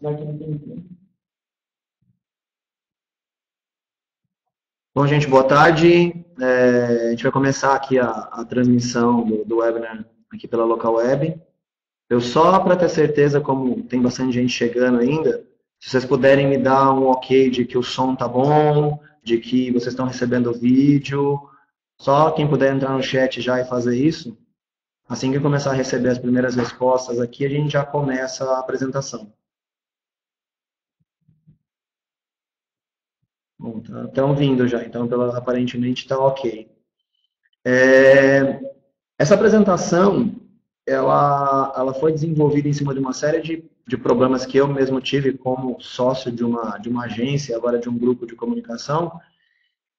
Bom, gente, boa tarde. A gente vai começar aqui a transmissão do webinar aqui pela Local Web. Eu só para ter certeza, como tem bastante gente chegando ainda, se vocês puderem me dar um ok de que o som tá bom, de que vocês estão recebendo o vídeo, só quem puder entrar no chat já e fazer isso, assim que eu começar a receber as primeiras respostas aqui, a gente já começa a apresentação. Bom, estão vindo já, então aparentemente está ok. Essa apresentação, ela foi desenvolvida em cima de uma série de problemas que eu mesmo tive como sócio de uma agência, agora de um grupo de comunicação,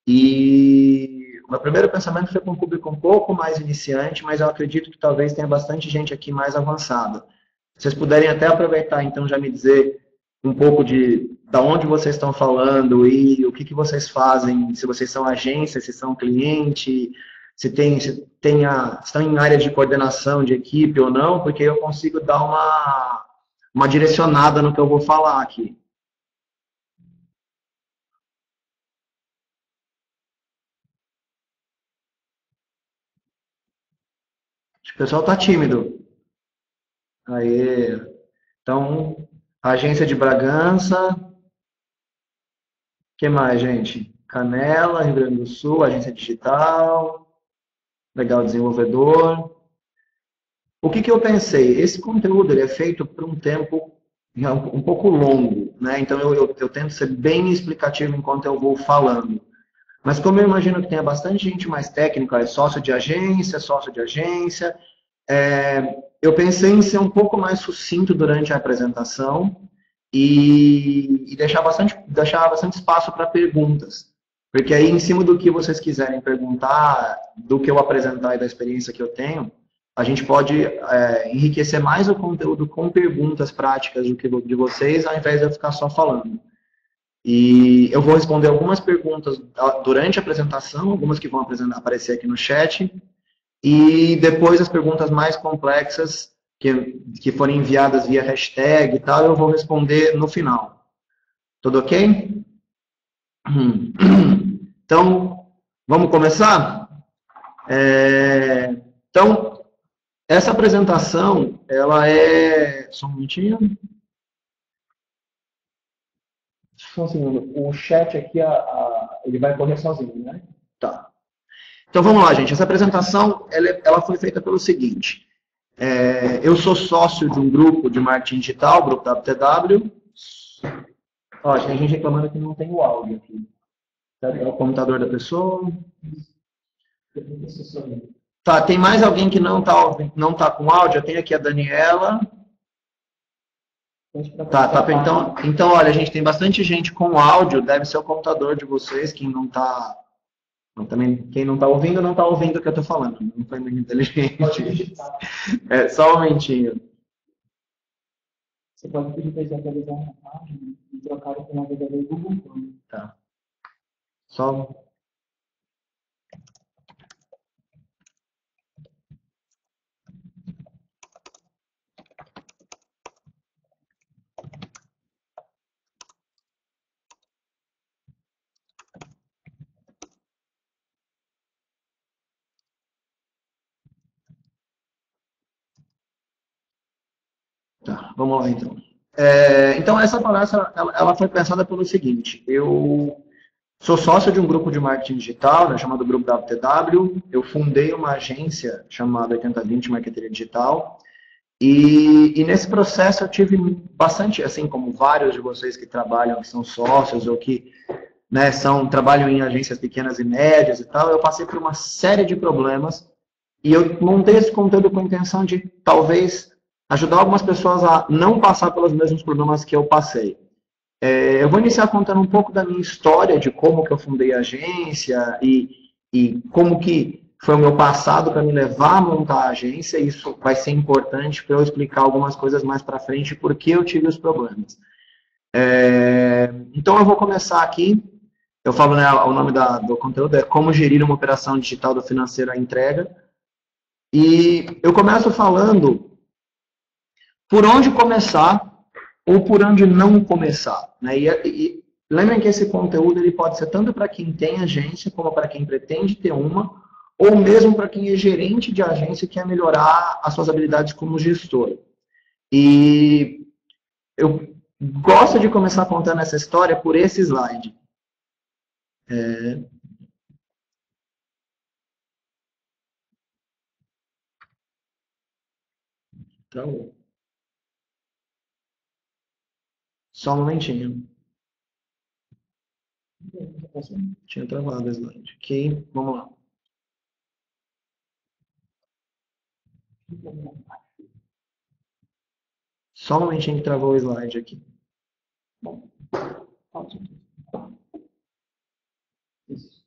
e o meu primeiro pensamento foi com um público um pouco mais iniciante, mas eu acredito que talvez tenha bastante gente aqui mais avançada. Se vocês puderem até aproveitar, então, já me dizer um pouco da onde vocês estão falando e o que vocês fazem, se vocês são agência, se são cliente, estão em áreas de coordenação de equipe ou não, porque eu consigo dar uma direcionada no que eu vou falar aqui. Acho que o pessoal está tímido. Aí, então, agência de Bragança, que mais, gente? Canela, Rio Grande do Sul, agência digital, legal desenvolvedor. O que eu pensei? Esse conteúdo ele é feito por um tempo um pouco longo, né? Então eu tento ser bem explicativo enquanto eu vou falando. Mas como eu imagino que tenha bastante gente mais técnica, é sócio de agência, eu pensei em ser um pouco mais sucinto durante a apresentação e deixar bastante espaço para perguntas. Porque aí, em cima do que vocês quiserem perguntar, do que eu apresentar e da experiência que eu tenho, a gente pode enriquecer mais o conteúdo com perguntas práticas de vocês, ao invés de eu ficar só falando. E eu vou responder algumas perguntas durante a apresentação, algumas que vão aparecer aqui no chat, e depois as perguntas mais complexas, que forem enviadas via hashtag e tal, eu vou responder no final. Tudo ok? Então, vamos começar? Então, essa apresentação, ela é... Só um minutinho. Só um segundo. O chat aqui, ele vai correr sozinho, né? Tá. Então, vamos lá, gente. Essa apresentação, ela foi feita pelo seguinte. Eu sou sócio de um grupo de marketing digital, grupo WTW. Ó, tem gente reclamando que não tem o áudio aqui. É o computador da pessoa. Tá, tem mais alguém que não tá com áudio? Eu tenho aqui a Daniela. Tá, então, olha, a gente tem bastante gente com áudio, deve ser o computador de vocês, quem não tá ouvindo, não tá ouvindo o que eu tô falando, não foi muito inteligente. Só um momentinho. Você pode pedir para eles atualizarem a página e trocar o navegador do Google Chrome. Tá. Só... Tá, vamos lá então. Então, essa palestra ela foi pensada pelo seguinte, eu sou sócio de um grupo de marketing digital, né, chamado Grupo WTW, eu fundei uma agência chamada 8020 Marqueteria Digital, e nesse processo eu tive bastante, assim como vários de vocês que trabalham, que são sócios ou que trabalham em agências pequenas e médias e tal, eu passei por uma série de problemas e eu montei esse conteúdo com a intenção de, talvez, ajudar algumas pessoas a não passar pelos mesmos problemas que eu passei. Eu vou iniciar contando um pouco da minha história, de como que eu fundei a agência e como que foi o meu passado para me levar a montar a agência. Isso vai ser importante para eu explicar algumas coisas mais para frente, porque eu tive os problemas. Então, eu vou começar aqui. Eu falo, né, o nome do conteúdo é Como Gerir uma Operação Digital do Financeiro à Entrega. E eu começo falando por onde começar ou por onde não começar, né? E lembrem que esse conteúdo ele pode ser tanto para quem tem agência, como para quem pretende ter uma, ou mesmo para quem é gerente de agência e quer melhorar as suas habilidades como gestor. E eu gosto de começar contando essa história por esse slide. Então, só um momentinho. Tinha travado o slide. Ok, vamos lá. Só um momentinho que travou o slide aqui. Bom, isso.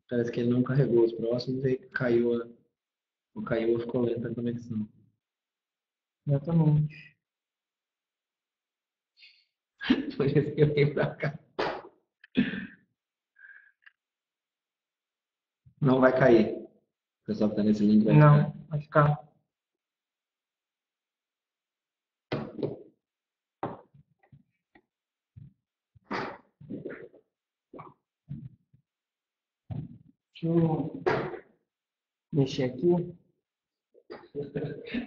Parece que ele não carregou os próximos e caiu ficou lenta a conexão. Exatamente. Por isso que eu vim pra cá. Não vai cair. O pessoal que tá nesse link vai ficar. Não, vai ficar. Deixa eu mexer aqui.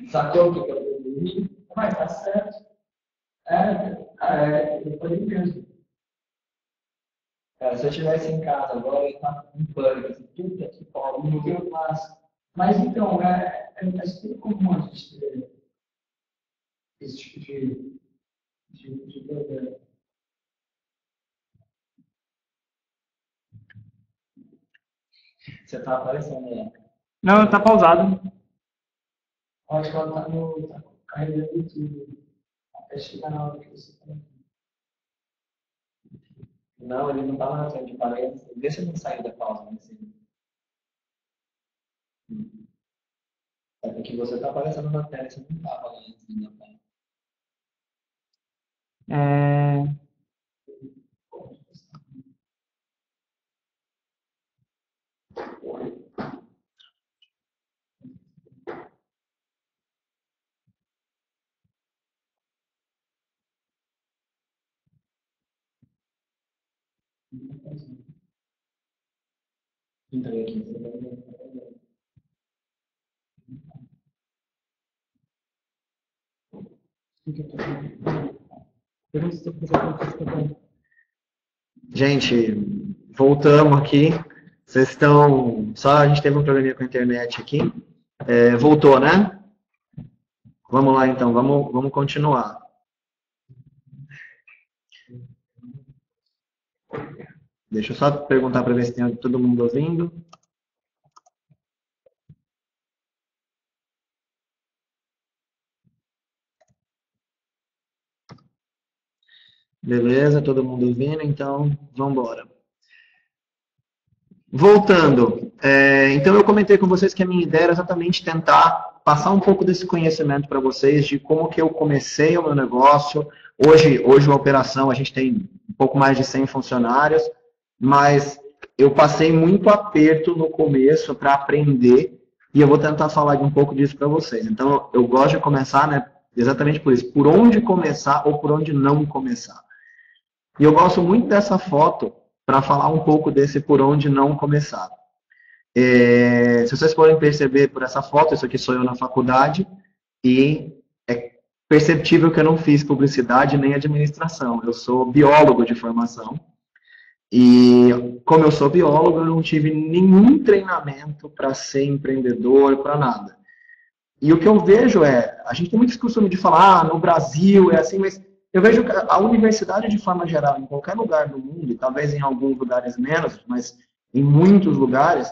Sacou o que eu tô. Mas tá certo. Eu falei mesmo. Cara, se eu estivesse em casa agora, eu ia estar com pânico. Assim, puta que pariu, não deu mais. Mas então, é super comum a gente ter esse tipo de problema. Você tá aparecendo aí. Não, tá pausado. Acho que ela tá carregando tudo. Até chegar na hora que você tá. Não, ele não tava na frente, parece. Vê se ele não saiu da pausa. Assim. É porque você tá aparecendo na tela, você não tava lá antes da tela. Entrei aqui, você vai ver. Gente, voltamos aqui. Vocês estão. Só a gente teve um probleminha com a internet aqui. Voltou, né? Vamos lá então, vamos continuar. Deixa eu só perguntar para ver se tem todo mundo ouvindo. Beleza, todo mundo ouvindo, então vamos embora. Voltando, então eu comentei com vocês que a minha ideia era exatamente tentar passar um pouco desse conhecimento para vocês de como que eu comecei o meu negócio. Hoje a operação, a gente tem um pouco mais de 100 funcionários, mas eu passei muito aperto no começo para aprender e eu vou tentar falar um pouco disso para vocês. Então eu gosto de começar, né, exatamente por isso, por onde começar ou por onde não começar. E eu gosto muito dessa foto para falar um pouco desse por onde não começar. Se vocês forem perceber por essa foto, isso aqui sou eu na faculdade, e é perceptível que eu não fiz publicidade nem administração. Eu sou biólogo de formação, e como eu sou biólogo, eu não tive nenhum treinamento para ser empreendedor, para nada. E o que eu vejo a gente tem muito costume de falar, no Brasil é assim, mas Eu vejo que a universidade, de forma geral, em qualquer lugar do mundo, e talvez em alguns lugares menos, mas em muitos lugares,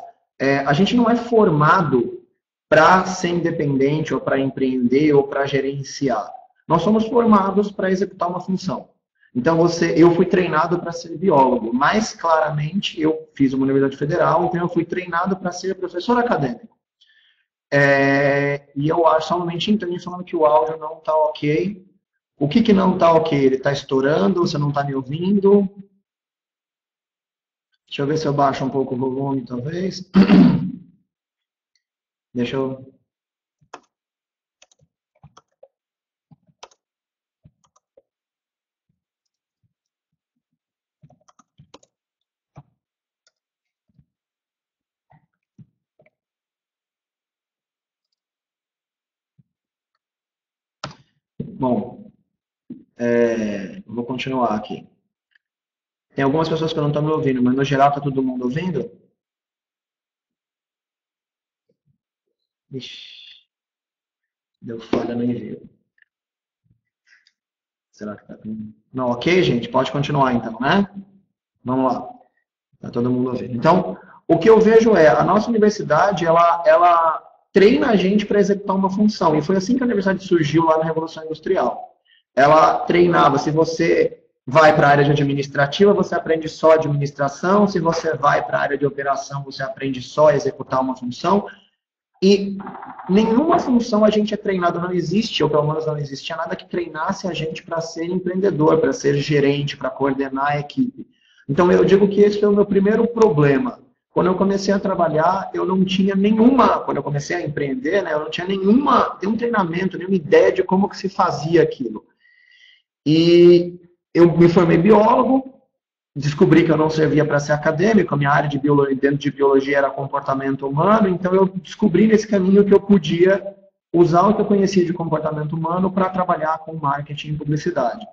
a gente não é formado para ser independente, ou para empreender, ou para gerenciar. Nós somos formados para executar uma função. Então, eu fui treinado para ser biólogo. Mais claramente, eu fiz uma universidade federal, então eu fui treinado para ser professor acadêmico. E eu acho, somente entendo falando que o áudio não está ok. O que não está ok? Ele está estourando, você não está me ouvindo? Deixa eu ver se eu baixo um pouco o volume, talvez. Deixa eu... Bom, vou continuar aqui. Tem algumas pessoas que não estão me ouvindo, mas no geral está todo mundo ouvindo? Ixi, deu falha no envio. Será que tá com... Não, ok, gente? Pode continuar então, né? Vamos lá. Tá todo mundo ouvindo. Então, o que eu vejo a nossa universidade, ela treina a gente para executar uma função. E foi assim que a universidade surgiu lá na Revolução Industrial. Ela treinava, se você vai para a área de administrativa, você aprende só administração, se você vai para a área de operação, você aprende só a executar uma função. E nenhuma função a gente é treinado, não existe, ou pelo menos não existia nada que treinasse a gente para ser empreendedor, para ser gerente, para coordenar a equipe. Então eu digo que esse foi o meu primeiro problema. Quando eu comecei a trabalhar, eu não tinha nenhuma, quando eu comecei a empreender, né, eu não tinha nenhum treinamento, nenhuma ideia de como que se fazia aquilo. E eu me formei biólogo, descobri que eu não servia para ser acadêmico, a minha área de biologia, dentro de biologia era comportamento humano, então eu descobri nesse caminho que eu podia usar o que eu conhecia de comportamento humano para trabalhar com marketing e publicidade.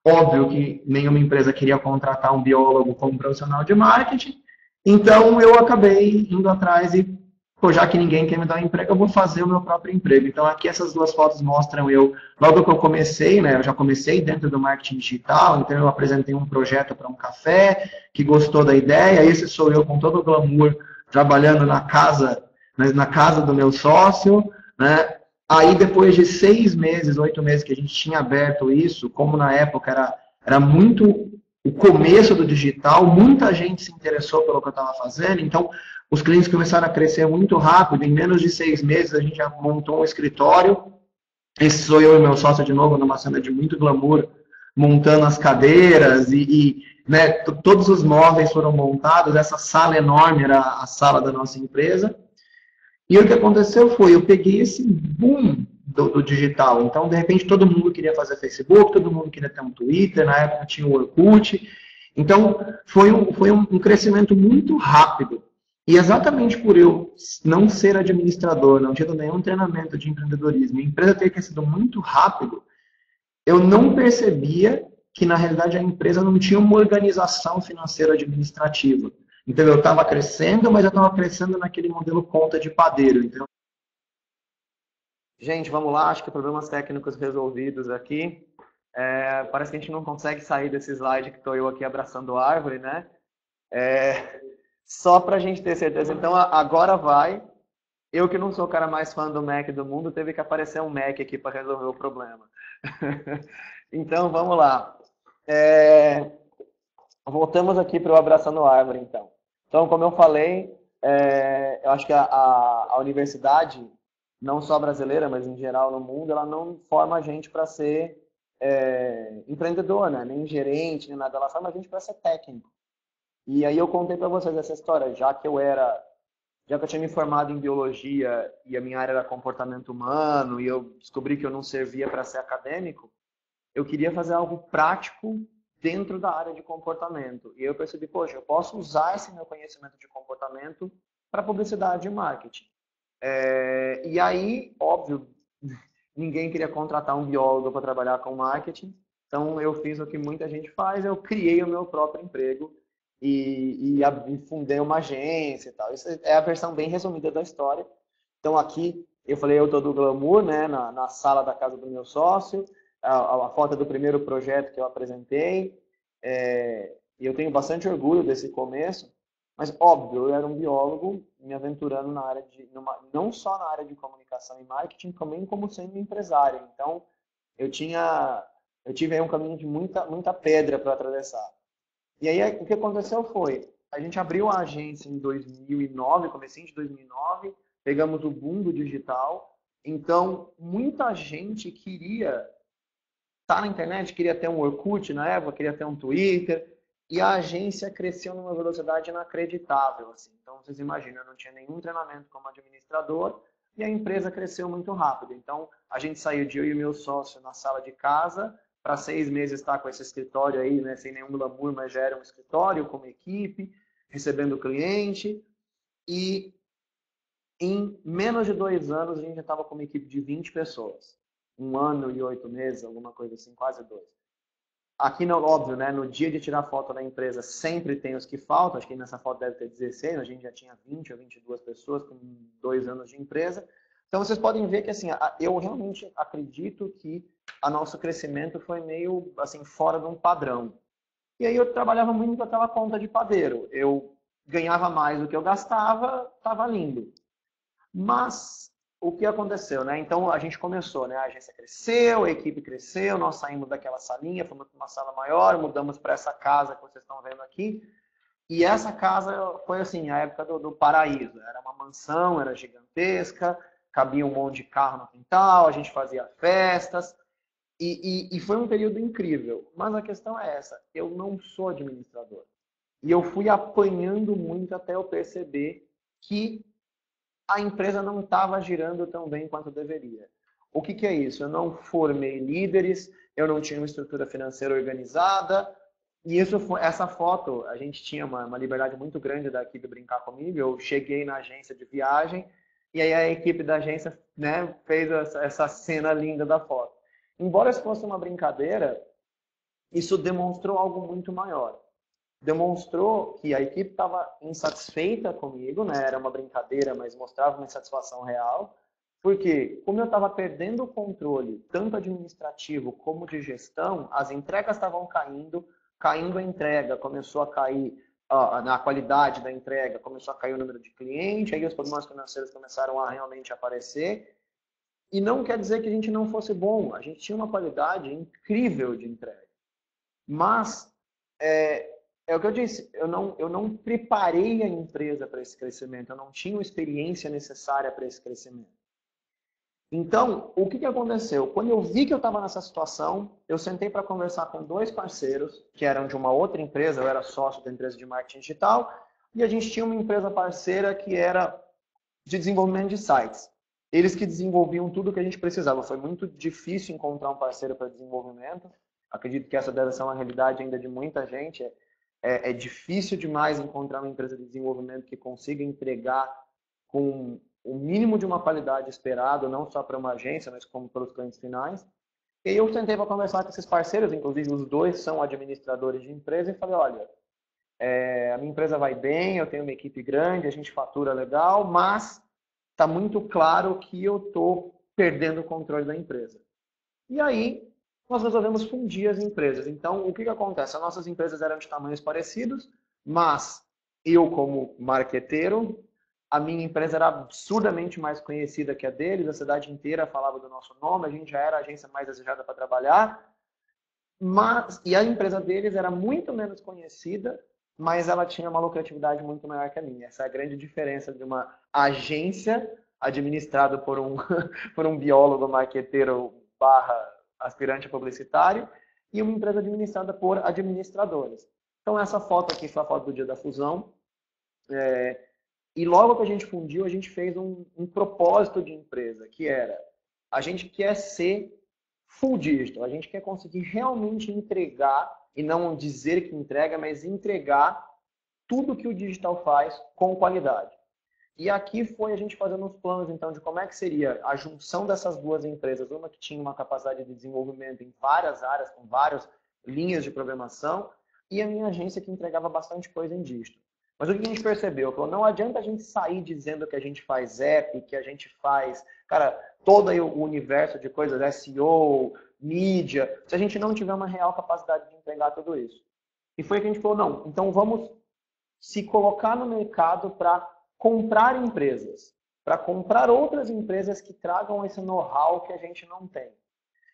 Óbvio que nenhuma empresa queria contratar um biólogo como profissional de marketing, então eu acabei indo atrás e, pô, já que ninguém quer me dar um emprego, eu vou fazer o meu próprio emprego. Então aqui essas duas fotos mostram eu, logo que eu comecei, né, eu já comecei dentro do marketing digital, então eu apresentei um projeto para um café, que gostou da ideia, esse sou eu com todo o glamour, trabalhando na casa do meu sócio, né. Aí, depois de 6 meses, 8 meses que a gente tinha aberto isso, como na época era muito o começo do digital, muita gente se interessou pelo que eu estava fazendo, então os clientes começaram a crescer muito rápido, em menos de 6 meses a gente já montou um escritório, esse sou eu e meu sócio de novo, numa cena de muito glamour, montando as cadeiras né, todos os móveis foram montados, essa sala enorme era a sala da nossa empresa. E o que aconteceu foi, eu peguei esse boom do digital. Então, de repente, todo mundo queria fazer Facebook, todo mundo queria ter um Twitter, na época tinha o Orkut. Então, foi um crescimento muito rápido. E exatamente por eu não ser administrador, não ter nenhum treinamento de empreendedorismo, a empresa ter crescido muito rápido, eu não percebia que, na realidade, a empresa não tinha uma organização financeira administrativa. Então, eu estava crescendo, mas eu estava crescendo naquele modelo conta de padeiro. Então... Gente, vamos lá. Acho que problemas técnicos resolvidos aqui. Parece que a gente não consegue sair desse slide que estou eu aqui abraçando a árvore, né? Só para a gente ter certeza. Então, agora vai. Eu que não sou o cara mais fã do Mac do mundo, teve que aparecer um Mac aqui para resolver o problema. Então, vamos lá. Voltamos aqui para o Abraçando a Árvore, então. Então, como eu falei, eu acho que a universidade, não só brasileira, mas em geral no mundo, ela não forma a gente para ser empreendedor, né? Nem gerente, nem nada. Ela forma a gente para ser técnico. E aí eu contei para vocês essa história, já que eu tinha me formado em biologia e a minha área era comportamento humano, e eu descobri que eu não servia para ser acadêmico, eu queria fazer algo prático dentro da área de comportamento. E eu percebi, poxa, eu posso usar esse meu conhecimento de comportamento para publicidade e marketing. E aí, óbvio, ninguém queria contratar um biólogo para trabalhar com marketing, então eu fiz o que muita gente faz, eu criei o meu próprio emprego e fundei uma agência e tal. Isso é a versão bem resumida da história. Então aqui, eu falei, eu tô do glamour, né, na sala da casa do meu sócio, a foto do primeiro projeto que eu apresentei. E eu tenho bastante orgulho desse começo, mas óbvio, eu era um biólogo me aventurando na área não só na área de comunicação e marketing, também como sendo empresário. Então, eu tinha, eu tive aí um caminho de muita pedra para atravessar. E aí o que aconteceu foi, a gente abriu a agência em 2009, comecinho de 2009, pegamos o boom do digital, então muita gente queria estar na internet, queria ter um Orkut na época, queria ter um Twitter, e a agência cresceu numa velocidade inacreditável, assim. Então vocês imaginam, eu não tinha nenhum treinamento como administrador, e a empresa cresceu muito rápido. Então a gente saiu de eu e meu sócio na sala de casa, para 6 meses estar com esse escritório aí, né, sem nenhum glamour, mas já era um escritório com uma equipe, recebendo cliente. E em menos de 2 anos a gente já estava com uma equipe de 20 pessoas. 1 ano e 8 meses, alguma coisa assim, quase 2. Aqui, não, óbvio, né, no dia de tirar foto da empresa sempre tem os que faltam, acho que nessa foto deve ter 16, a gente já tinha 20 ou 22 pessoas com 2 anos de empresa. Então vocês podem ver que assim, eu realmente acredito que o nosso crescimento foi meio assim fora de um padrão. E aí eu trabalhava muito com aquela conta de padeiro. Eu ganhava mais do que eu gastava, estava lindo. Mas o que aconteceu, né? Então a gente começou, né? A agência cresceu, a equipe cresceu, nós saímos daquela salinha, fomos para uma sala maior, mudamos para essa casa que vocês estão vendo aqui. E essa casa foi assim, a época do paraíso. Era uma mansão, era gigantesca, cabia um monte de carro no quintal, a gente fazia festas. E foi um período incrível. Mas a questão é essa, eu não sou administrador. E eu fui apanhando muito até eu perceber que a empresa não estava girando tão bem quanto deveria. O que é isso? Eu não formei líderes, eu não tinha uma estrutura financeira organizada, e essa foto, a gente tinha uma liberdade muito grande da equipe brincar comigo, eu cheguei na agência de viagem, e aí a equipe da agência, né, fez essa cena linda da foto. Embora isso fosse uma brincadeira, isso demonstrou algo muito maior. Demonstrou que a equipe estava insatisfeita comigo, né? Era uma brincadeira, mas mostrava uma insatisfação real, porque como eu estava perdendo o controle, tanto administrativo como de gestão, as entregas estavam caindo a entrega, começou a cair na qualidade da entrega, começou a cair o número de clientes, aí os problemas financeiros começaram a realmente aparecer, e não quer dizer que a gente não fosse bom, a gente tinha uma qualidade incrível de entrega, mas é o que eu disse, eu não preparei a empresa para esse crescimento, eu não tinha a experiência necessária para esse crescimento. Então, o que aconteceu? Quando eu vi que eu estava nessa situação, eu sentei para conversar com 2 parceiros, que eram de uma outra empresa, eu era sócio da empresa de marketing digital, e a gente tinha uma empresa parceira que era de desenvolvimento de sites. Eles que desenvolviam tudo o que a gente precisava. Foi muito difícil encontrar um parceiro para desenvolvimento. Acredito que essa deve ser uma realidade ainda de muita gente. É difícil demais encontrar uma empresa de desenvolvimento que consiga entregar com o mínimo de uma qualidade esperado, não só para uma agência, mas como para os clientes finais. E eu tentei para conversar com esses parceiros, inclusive os dois são administradores de empresa, e falei, olha, a minha empresa vai bem, eu tenho uma equipe grande, a gente fatura legal, mas está muito claro que eu estou perdendo o controle da empresa. E aí, nós resolvemos fundir as empresas. Então, o que acontece? As nossas empresas eram de tamanhos parecidos, mas eu, como marqueteiro, a minha empresa era absurdamente mais conhecida que a deles, a cidade inteira falava do nosso nome, a gente já era a agência mais desejada para trabalhar, e a empresa deles era muito menos conhecida, mas ela tinha uma lucratividade muito maior que a minha. Essa é a grande diferença de uma agência administrada por por um biólogo, marqueteiro barra aspirante publicitário e uma empresa administrada por administradores. Então essa foto aqui foi a foto do dia da fusão. E logo que a gente fundiu, a gente fez um propósito de empresa, que era, a gente quer ser full digital, a gente quer conseguir realmente entregar, e não dizer que entrega, mas entregar tudo que o digital faz com qualidade. E aqui foi a gente fazendo os planos, então, de como é que seria a junção dessas duas empresas, uma que tinha uma capacidade de desenvolvimento em várias áreas, com várias linhas de programação, e a minha agência que entregava bastante coisa em dígito. Mas o que a gente percebeu? Falou, não adianta a gente sair dizendo que a gente faz app, que a gente faz, cara, todo o universo de coisas, SEO, mídia, se a gente não tiver uma real capacidade de entregar tudo isso. E foi que a gente falou, não, então vamos se colocar no mercado para comprar empresas, para comprar outras empresas que tragam esse know-how que a gente não tem.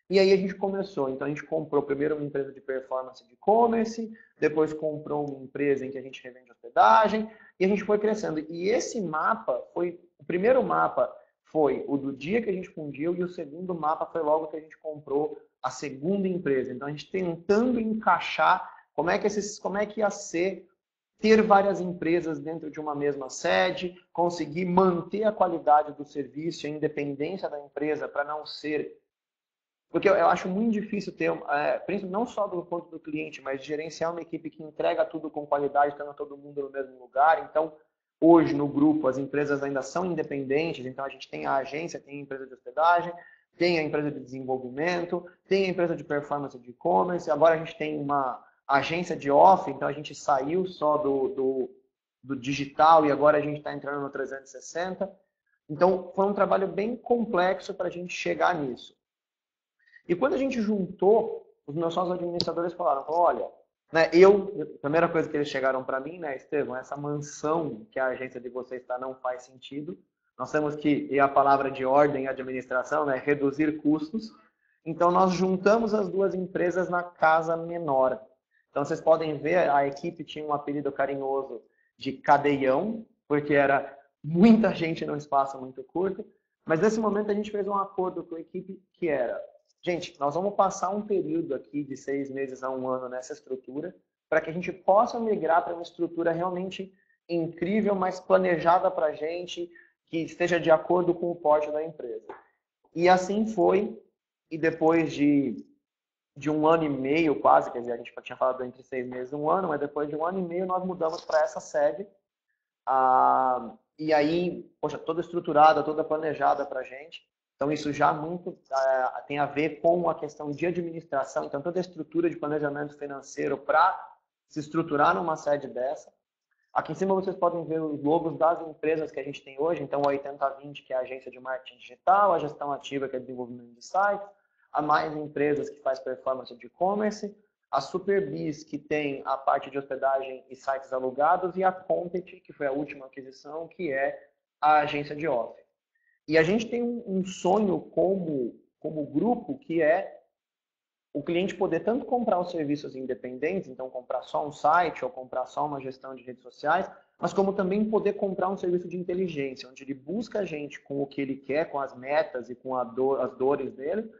E aí a gente começou. Então a gente comprou primeiro uma empresa de performance de e-commerce, depois comprou uma empresa em que a gente revende hospedagem, e a gente foi crescendo. E esse mapa foi, o primeiro mapa foi o do dia que a gente fundiu, e o segundo mapa foi logo que a gente comprou a segunda empresa. Então a gente tentando encaixar como é que ia ser ter várias empresas dentro de uma mesma sede, conseguir manter a qualidade do serviço, a independência da empresa para não ser... Porque eu acho muito difícil ter, não só do ponto do cliente, mas gerenciar uma equipe que entrega tudo com qualidade, tendo todo mundo no mesmo lugar. Então, hoje no grupo, as empresas ainda são independentes, então a gente tem a agência, tem a empresa de hospedagem, tem a empresa de desenvolvimento, tem a empresa de performance de e-commerce, agora a gente tem uma agência de off, então a gente saiu só do digital e agora a gente está entrando no 360. Então, foi um trabalho bem complexo para a gente chegar nisso. E quando a gente juntou, os meus sócios administradores falaram, olha, né, a primeira coisa que eles chegaram para mim, né, Estevão, essa mansão que a agência de vocês está não faz sentido. Nós temos que, e a palavra de ordem e administração, né, reduzir custos. Então, nós juntamos as duas empresas na casa menor. Então, vocês podem ver, a equipe tinha um apelido carinhoso de cadeião, porque era muita gente num espaço muito curto. Mas, nesse momento, a gente fez um acordo com a equipe que era... Gente, nós vamos passar um período aqui de 6 meses a 1 ano nessa estrutura para que a gente possa migrar para uma estrutura realmente incrível, mas planejada para a gente, que esteja de acordo com o porte da empresa. E assim foi, e depois de 1 ano e meio quase, quer dizer, a gente tinha falado entre 6 meses e 1 ano, mas depois de 1 ano e meio nós mudamos para essa sede. E aí, poxa, toda estruturada, toda planejada para a gente. Então, isso já muito tem a ver com a questão de administração. Então, toda a estrutura de planejamento financeiro para se estruturar numa sede dessa. Aqui em cima vocês podem ver os logos das empresas que a gente tem hoje. Então, a 80/20, que é a agência de marketing digital, a gestão ativa, que é desenvolvimento de sites, a Mais Empresas, que faz performance de e-commerce, a Superbiz, que tem a parte de hospedagem e sites alugados, e a Content, que foi a última aquisição, que é a agência de off. E a gente tem um sonho como grupo, que é o cliente poder tanto comprar os serviços independentes, então comprar só um site ou comprar só uma gestão de redes sociais, mas como também poder comprar um serviço de inteligência, onde ele busca a gente com o que ele quer, com as metas e com as dores dele,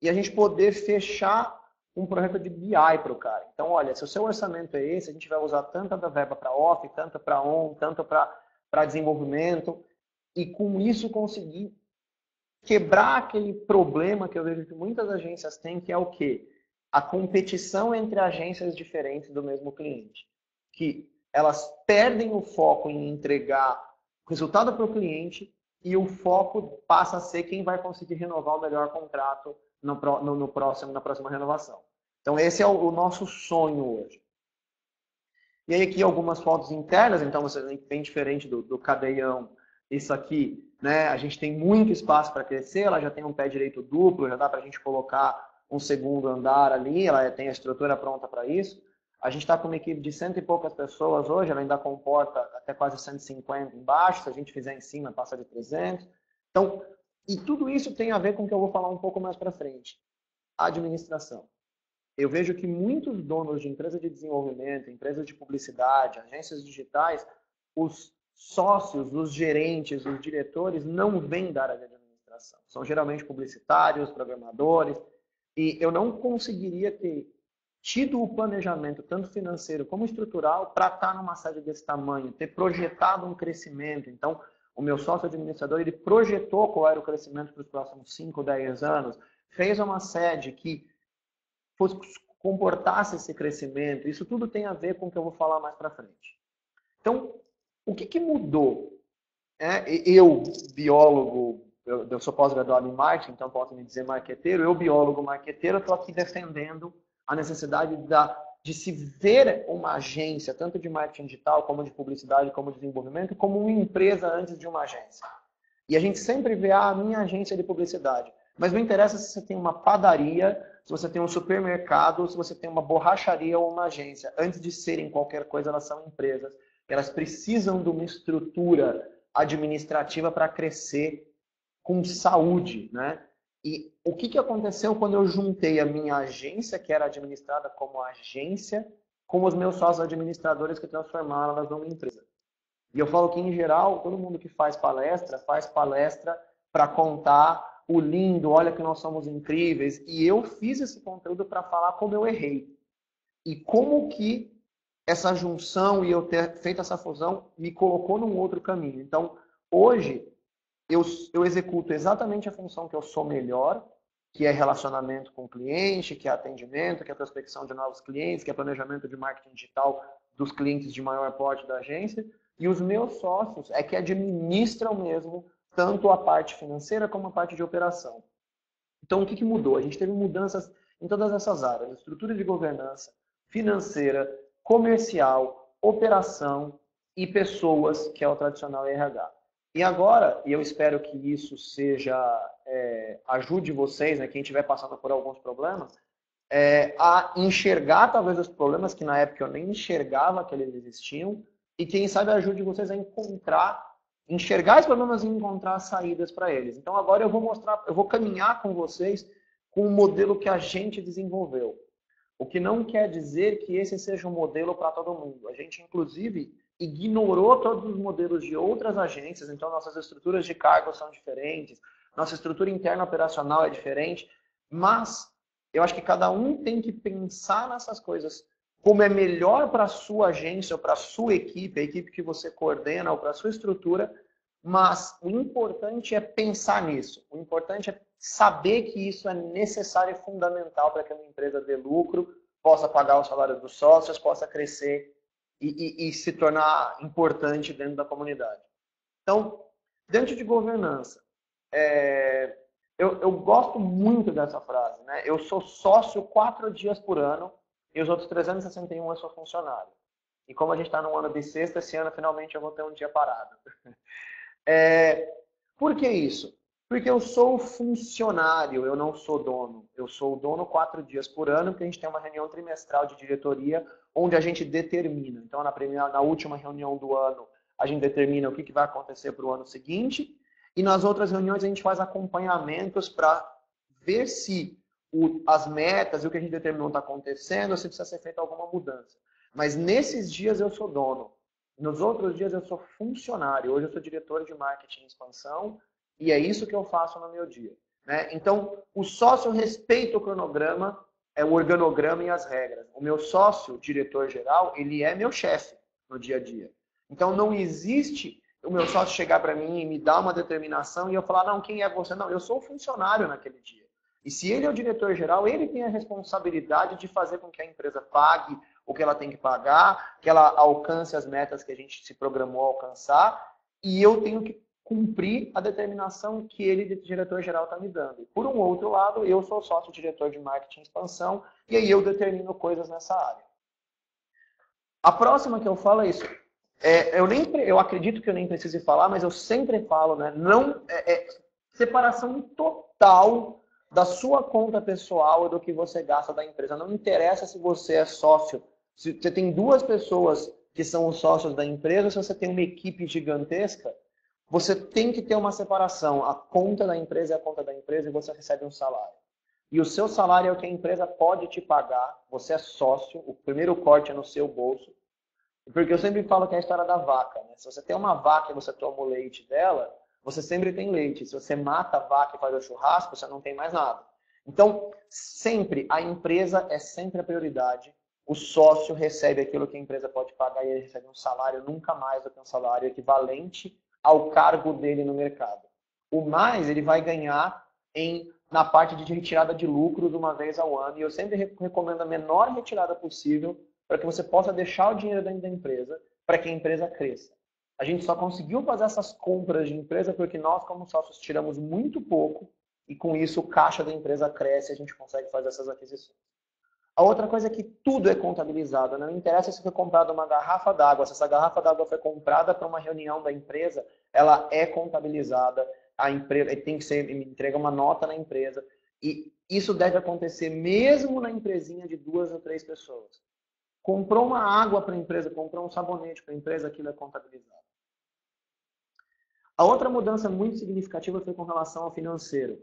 e a gente poder fechar um projeto de BI para o cara. Então, olha, se o seu orçamento é esse, a gente vai usar tanta da verba para off, tanto para on, tanto para desenvolvimento, e com isso conseguir quebrar aquele problema que eu vejo que muitas agências têm, que é o quê? A competição entre agências diferentes do mesmo cliente. Que elas perdem o foco em entregar resultado para o cliente e o foco passa a ser quem vai conseguir renovar o melhor contrato na próxima renovação. Então, esse é o nosso sonho hoje. E aí aqui algumas fotos internas, então você vê bem diferente do cadeião. Isso aqui, né, a gente tem muito espaço para crescer, ela já tem um pé direito duplo, já dá para a gente colocar um segundo andar ali, ela tem a estrutura pronta para isso. A gente está com uma equipe de 100 e poucas pessoas hoje, ela ainda comporta até quase 150 embaixo, se a gente fizer em cima passa de 300. Então, e tudo isso tem a ver com o que eu vou falar um pouco mais para frente. A administração. Eu vejo que muitos donos de empresas de desenvolvimento, empresas de publicidade, agências digitais, os sócios, os gerentes, os diretores não vêm da área de administração. São geralmente publicitários, programadores, e eu não conseguiria ter tido o planejamento, tanto financeiro como estrutural, para estar numa sede desse tamanho, ter projetado um crescimento. Então, o meu sócio administrador, ele projetou qual era o crescimento para os próximos 5, 10 anos, fez uma sede que comportasse esse crescimento. Isso tudo tem a ver com o que eu vou falar mais para frente. Então, o que mudou? Eu, biólogo, eu sou pós-graduado em marketing, então posso me dizer marqueteiro. Eu, biólogo, marqueteiro, estou aqui defendendo a necessidade de se ver uma agência, tanto de marketing digital, como de publicidade, como de desenvolvimento, como uma empresa antes de uma agência. E a gente sempre vê a minha agência de publicidade. Mas não interessa se você tem uma padaria, se você tem um supermercado, ou se você tem uma borracharia ou uma agência. Antes de serem qualquer coisa, elas são empresas. Elas precisam de uma estrutura administrativa para crescer com saúde, né? E o que aconteceu quando eu juntei a minha agência, que era administrada como agência, com os meus sócios administradores que transformaram elas numa empresa? E eu falo que, em geral, todo mundo que faz palestra para contar o lindo, olha que nós somos incríveis. E eu fiz esse conteúdo para falar como eu errei. E como que essa junção e eu ter feito essa fusão me colocou num outro caminho. Então, hoje, eu executo exatamente a função que eu sou melhor, que é relacionamento com o cliente, que é atendimento, que é prospecção de novos clientes, que é planejamento de marketing digital dos clientes de maior porte da agência. E os meus sócios é que administram mesmo tanto a parte financeira como a parte de operação. Então, o que mudou? A gente teve mudanças em todas essas áreas. Estrutura de governança, financeira, comercial, operação e pessoas, que é o tradicional RH. E agora, e eu espero que isso ajude vocês, né, quem estiver passando por alguns problemas, a enxergar talvez os problemas que na época eu nem enxergava que eles existiam, e quem sabe ajude vocês a enxergar os problemas e encontrar saídas para eles. Então agora eu vou caminhar com vocês com um modelo que a gente desenvolveu. O que não quer dizer que esse seja um modelo para todo mundo. A gente, inclusive, ignorou todos os modelos de outras agências, então nossas estruturas de cargo são diferentes, nossa estrutura interna operacional é diferente, mas eu acho que cada um tem que pensar nessas coisas como é melhor para a sua agência ou para a sua equipe, a equipe que você coordena ou para a sua estrutura, mas o importante é pensar nisso. O importante é saber que isso é necessário e fundamental para que uma empresa dê lucro, possa pagar o salário dos sócios, possa crescer e se tornar importante dentro da comunidade. Então, dentro de governança, eu gosto muito dessa frase, né? Eu sou sócio 4 dias por ano e os outros 361 eu sou funcionário. E como a gente está num ano bissexto, esse ano finalmente eu vou ter um dia parado. Por que isso? Porque eu sou funcionário, eu não sou dono. Eu sou o dono 4 dias por ano, porque a gente tem uma reunião trimestral de diretoria, onde a gente determina. Então, na última reunião do ano, a gente determina o que vai acontecer para o ano seguinte. E nas outras reuniões, a gente faz acompanhamentos para ver se as metas e o que a gente determinou está acontecendo, ou se precisa ser feita alguma mudança. Mas nesses dias eu sou dono. Nos outros dias eu sou funcionário. Hoje eu sou diretor de marketing e expansão. E é isso que eu faço no meu dia. Né? Então, o sócio respeita o cronograma, o organograma e as regras. O meu sócio, diretor-geral, ele é meu chefe no dia a dia. Então, não existe o meu sócio chegar para mim e me dar uma determinação e eu falar, não, quem é você? Não, eu sou o funcionário naquele dia. E se ele é o diretor-geral, ele tem a responsabilidade de fazer com que a empresa pague o que ela tem que pagar, que ela alcance as metas que a gente se programou a alcançar, e eu tenho que cumprir a determinação que ele, diretor-geral, está me dando. Por um outro lado, eu sou sócio-diretor de marketing e expansão, e aí eu determino coisas nessa área. A próxima que eu falo é isso. Eu acredito que eu nem precise falar, mas eu sempre falo, né? Separação total da sua conta pessoal e do que você gasta da empresa. Não interessa se você é sócio, se você tem 2 pessoas que são os sócios da empresa, se você tem uma equipe gigantesca, você tem que ter uma separação. A conta da empresa é a conta da empresa e você recebe um salário. E o seu salário é o que a empresa pode te pagar. Você é sócio, o primeiro corte é no seu bolso. Porque eu sempre falo que é a história da vaca. Né? Se você tem uma vaca e você toma o leite dela, você sempre tem leite. Se você mata a vaca e faz o churrasco, você não tem mais nada. Então, sempre, a empresa é sempre a prioridade. O sócio recebe aquilo que a empresa pode pagar e ele recebe um salário nunca mais do que um salário equivalente ao cargo dele no mercado. O mais ele vai ganhar na parte de retirada de lucros uma vez ao ano. E eu sempre recomendo a menor retirada possível para que você possa deixar o dinheiro dentro da empresa para que a empresa cresça. A gente só conseguiu fazer essas compras de empresa porque nós, como sócios, tiramos muito pouco e com isso o caixa da empresa cresce e a gente consegue fazer essas aquisições. A outra coisa é que tudo é contabilizado. Não interessa se foi comprada uma garrafa d'água. Se essa garrafa d'água foi comprada para uma reunião da empresa, ela é contabilizada. A empresa tem que ser entrega uma nota na empresa. E isso deve acontecer mesmo na empresinha de 2 ou 3 pessoas. Comprou uma água para a empresa, comprou um sabonete para a empresa, aquilo é contabilizado. A outra mudança muito significativa foi com relação ao financeiro.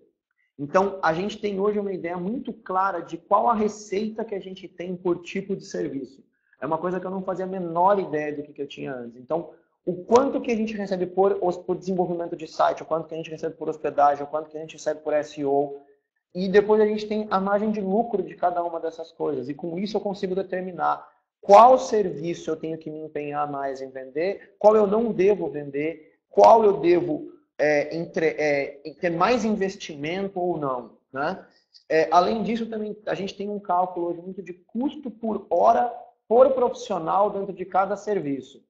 Então, a gente tem hoje uma ideia muito clara de qual a receita que a gente tem por tipo de serviço. É uma coisa que eu não fazia a menor ideia do que eu tinha antes. Então, o quanto que a gente recebe por desenvolvimento de site, o quanto que a gente recebe por hospedagem, o quanto que a gente recebe por SEO. E depois a gente tem a margem de lucro de cada uma dessas coisas. E com isso eu consigo determinar qual serviço eu tenho que me empenhar mais em vender, qual eu não devo vender, qual eu devo ter mais investimento ou não. Né? Além disso, também a gente tem um cálculo hoje muito de custo por hora por profissional dentro de cada serviço.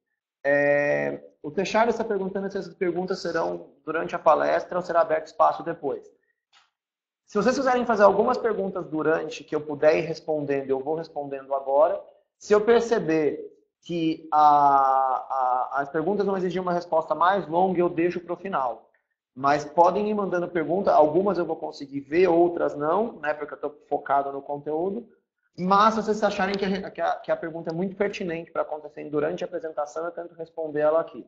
O Teixeira está perguntando se essas perguntas serão durante a palestra ou será aberto espaço depois. Se vocês quiserem fazer algumas perguntas durante que eu puder ir respondendo, eu vou respondendo agora. Se eu perceber que as perguntas vão exigir uma resposta mais longa, eu deixo para o final. Mas podem ir mandando perguntas, algumas eu vou conseguir ver, outras não, né, porque eu estou focado no conteúdo. Mas se vocês acharem que a pergunta é muito pertinente para acontecer durante a apresentação, eu tento responder ela aqui.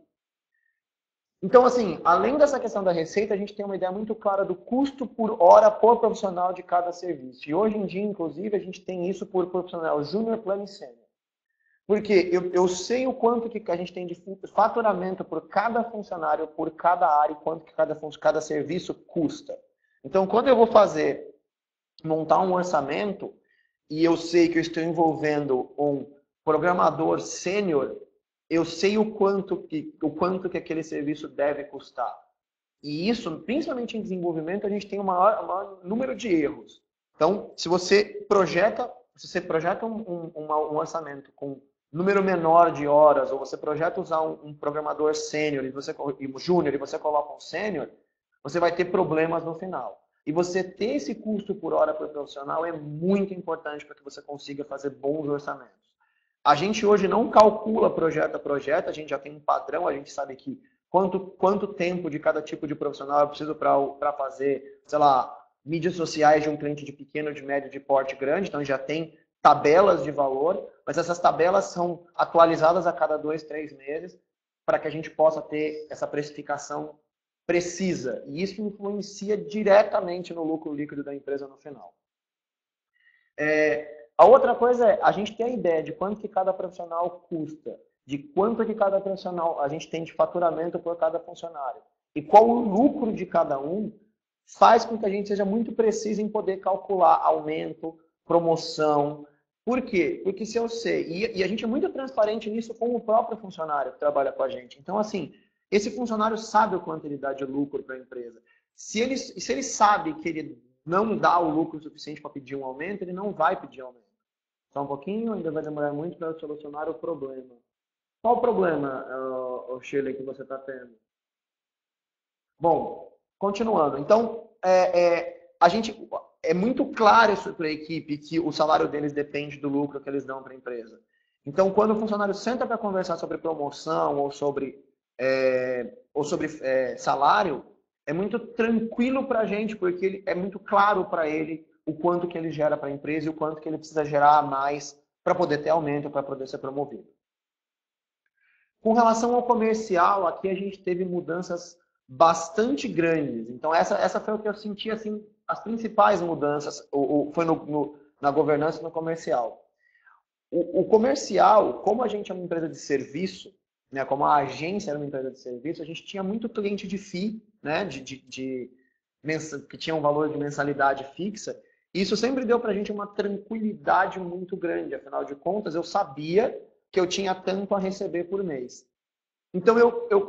Então, assim, além dessa questão da receita, a gente tem uma ideia muito clara do custo por hora por profissional de cada serviço. E hoje em dia, inclusive, a gente tem isso por profissional júnior, pleno e sênior. Porque eu sei o quanto que a gente tem de faturamento por cada funcionário, por cada área, e quanto que cada serviço custa. Então, quando eu vou montar um orçamento, e eu sei que eu estou envolvendo um programador sênior, eu sei o quanto que aquele serviço deve custar. E isso, principalmente em desenvolvimento, a gente tem um maior número de erros. Então, se você projeta um orçamento com número menor de horas, ou você projeta usar um programador sênior e júnior e você coloca um sênior, você vai ter problemas no final. E você ter esse custo por hora por profissional é muito importante para que você consiga fazer bons orçamentos. A gente hoje não calcula projeto a projeto, a gente já tem um padrão, a gente sabe que quanto tempo de cada tipo de profissional eu preciso para fazer, sei lá, mídias sociais de um cliente de pequeno, de médio, de porte grande, então já tem tabelas de valor, mas essas tabelas são atualizadas a cada 2, 3 meses para que a gente possa ter essa precificação precisa. E isso influencia diretamente no lucro líquido da empresa no final. A outra coisa é a gente ter a ideia de quanto que cada profissional custa, de quanto que cada profissional a gente tem de faturamento por cada funcionário. E qual o lucro de cada um faz com que a gente seja muito preciso em poder calcular aumento, promoção. Por quê? Porque se eu sei, e a gente é muito transparente nisso com o próprio funcionário que trabalha com a gente. Então, assim, esse funcionário sabe o quanto ele dá de lucro para a empresa. Se ele sabe que ele não dá o lucro suficiente para pedir um aumento, ele não vai pedir aumento. Só um pouquinho, ainda vai demorar muito para eu solucionar o problema. Qual o problema, Shirley, que você está tendo? Bom, continuando. Então, a gente é muito claro isso para a equipe que o salário deles depende do lucro que eles dão para a empresa. Então, quando o funcionário senta para conversar sobre promoção ou sobre salário, é muito tranquilo para a gente, porque é muito claro para ele o quanto que ele gera para a empresa e o quanto que ele precisa gerar a mais para poder ter aumento, para poder ser promovido. Com relação ao comercial, aqui a gente teve mudanças bastante grandes. Então, essa foi o que eu senti, assim, as principais mudanças, foi na governança e no comercial. O comercial, como a gente é uma empresa de serviço, né, como a agência era uma empresa de serviço, a gente tinha muito cliente de FII, né, que tinha um valor de mensalidade fixa. E isso sempre deu para a gente uma tranquilidade muito grande. Afinal de contas, eu sabia que eu tinha tanto a receber por mês. Então,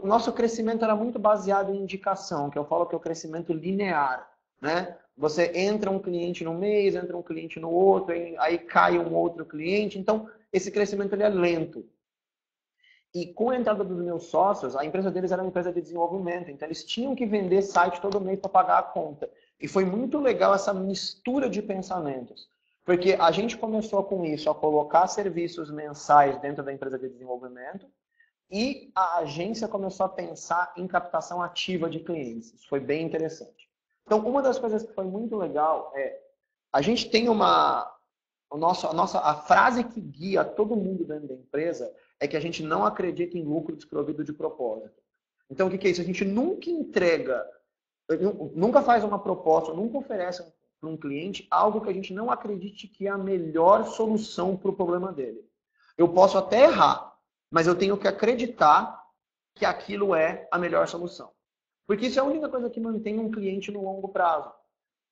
nosso crescimento era muito baseado em indicação, que eu falo que é o crescimento linear. Né? Você entra um cliente no mês, entra um cliente no outro, aí cai um outro cliente. Então, esse crescimento ele é lento. E com a entrada dos meus sócios, a empresa deles era uma empresa de desenvolvimento. Então, eles tinham que vender site todo mês para pagar a conta. E foi muito legal essa mistura de pensamentos. Porque a gente começou com isso, a colocar serviços mensais dentro da empresa de desenvolvimento. E a agência começou a pensar em captação ativa de clientes. Isso foi bem interessante. Então, uma das coisas que foi muito legal é, a gente tem a frase que guia todo mundo dentro da empresa é que a gente não acredita em lucro desprovido de propósito. Então, o que é isso? A gente nunca entrega, nunca faz uma proposta, nunca oferece para um cliente algo que a gente não acredite que é a melhor solução para o problema dele. Eu posso até errar, mas eu tenho que acreditar que aquilo é a melhor solução. Porque isso é a única coisa que mantém um cliente no longo prazo.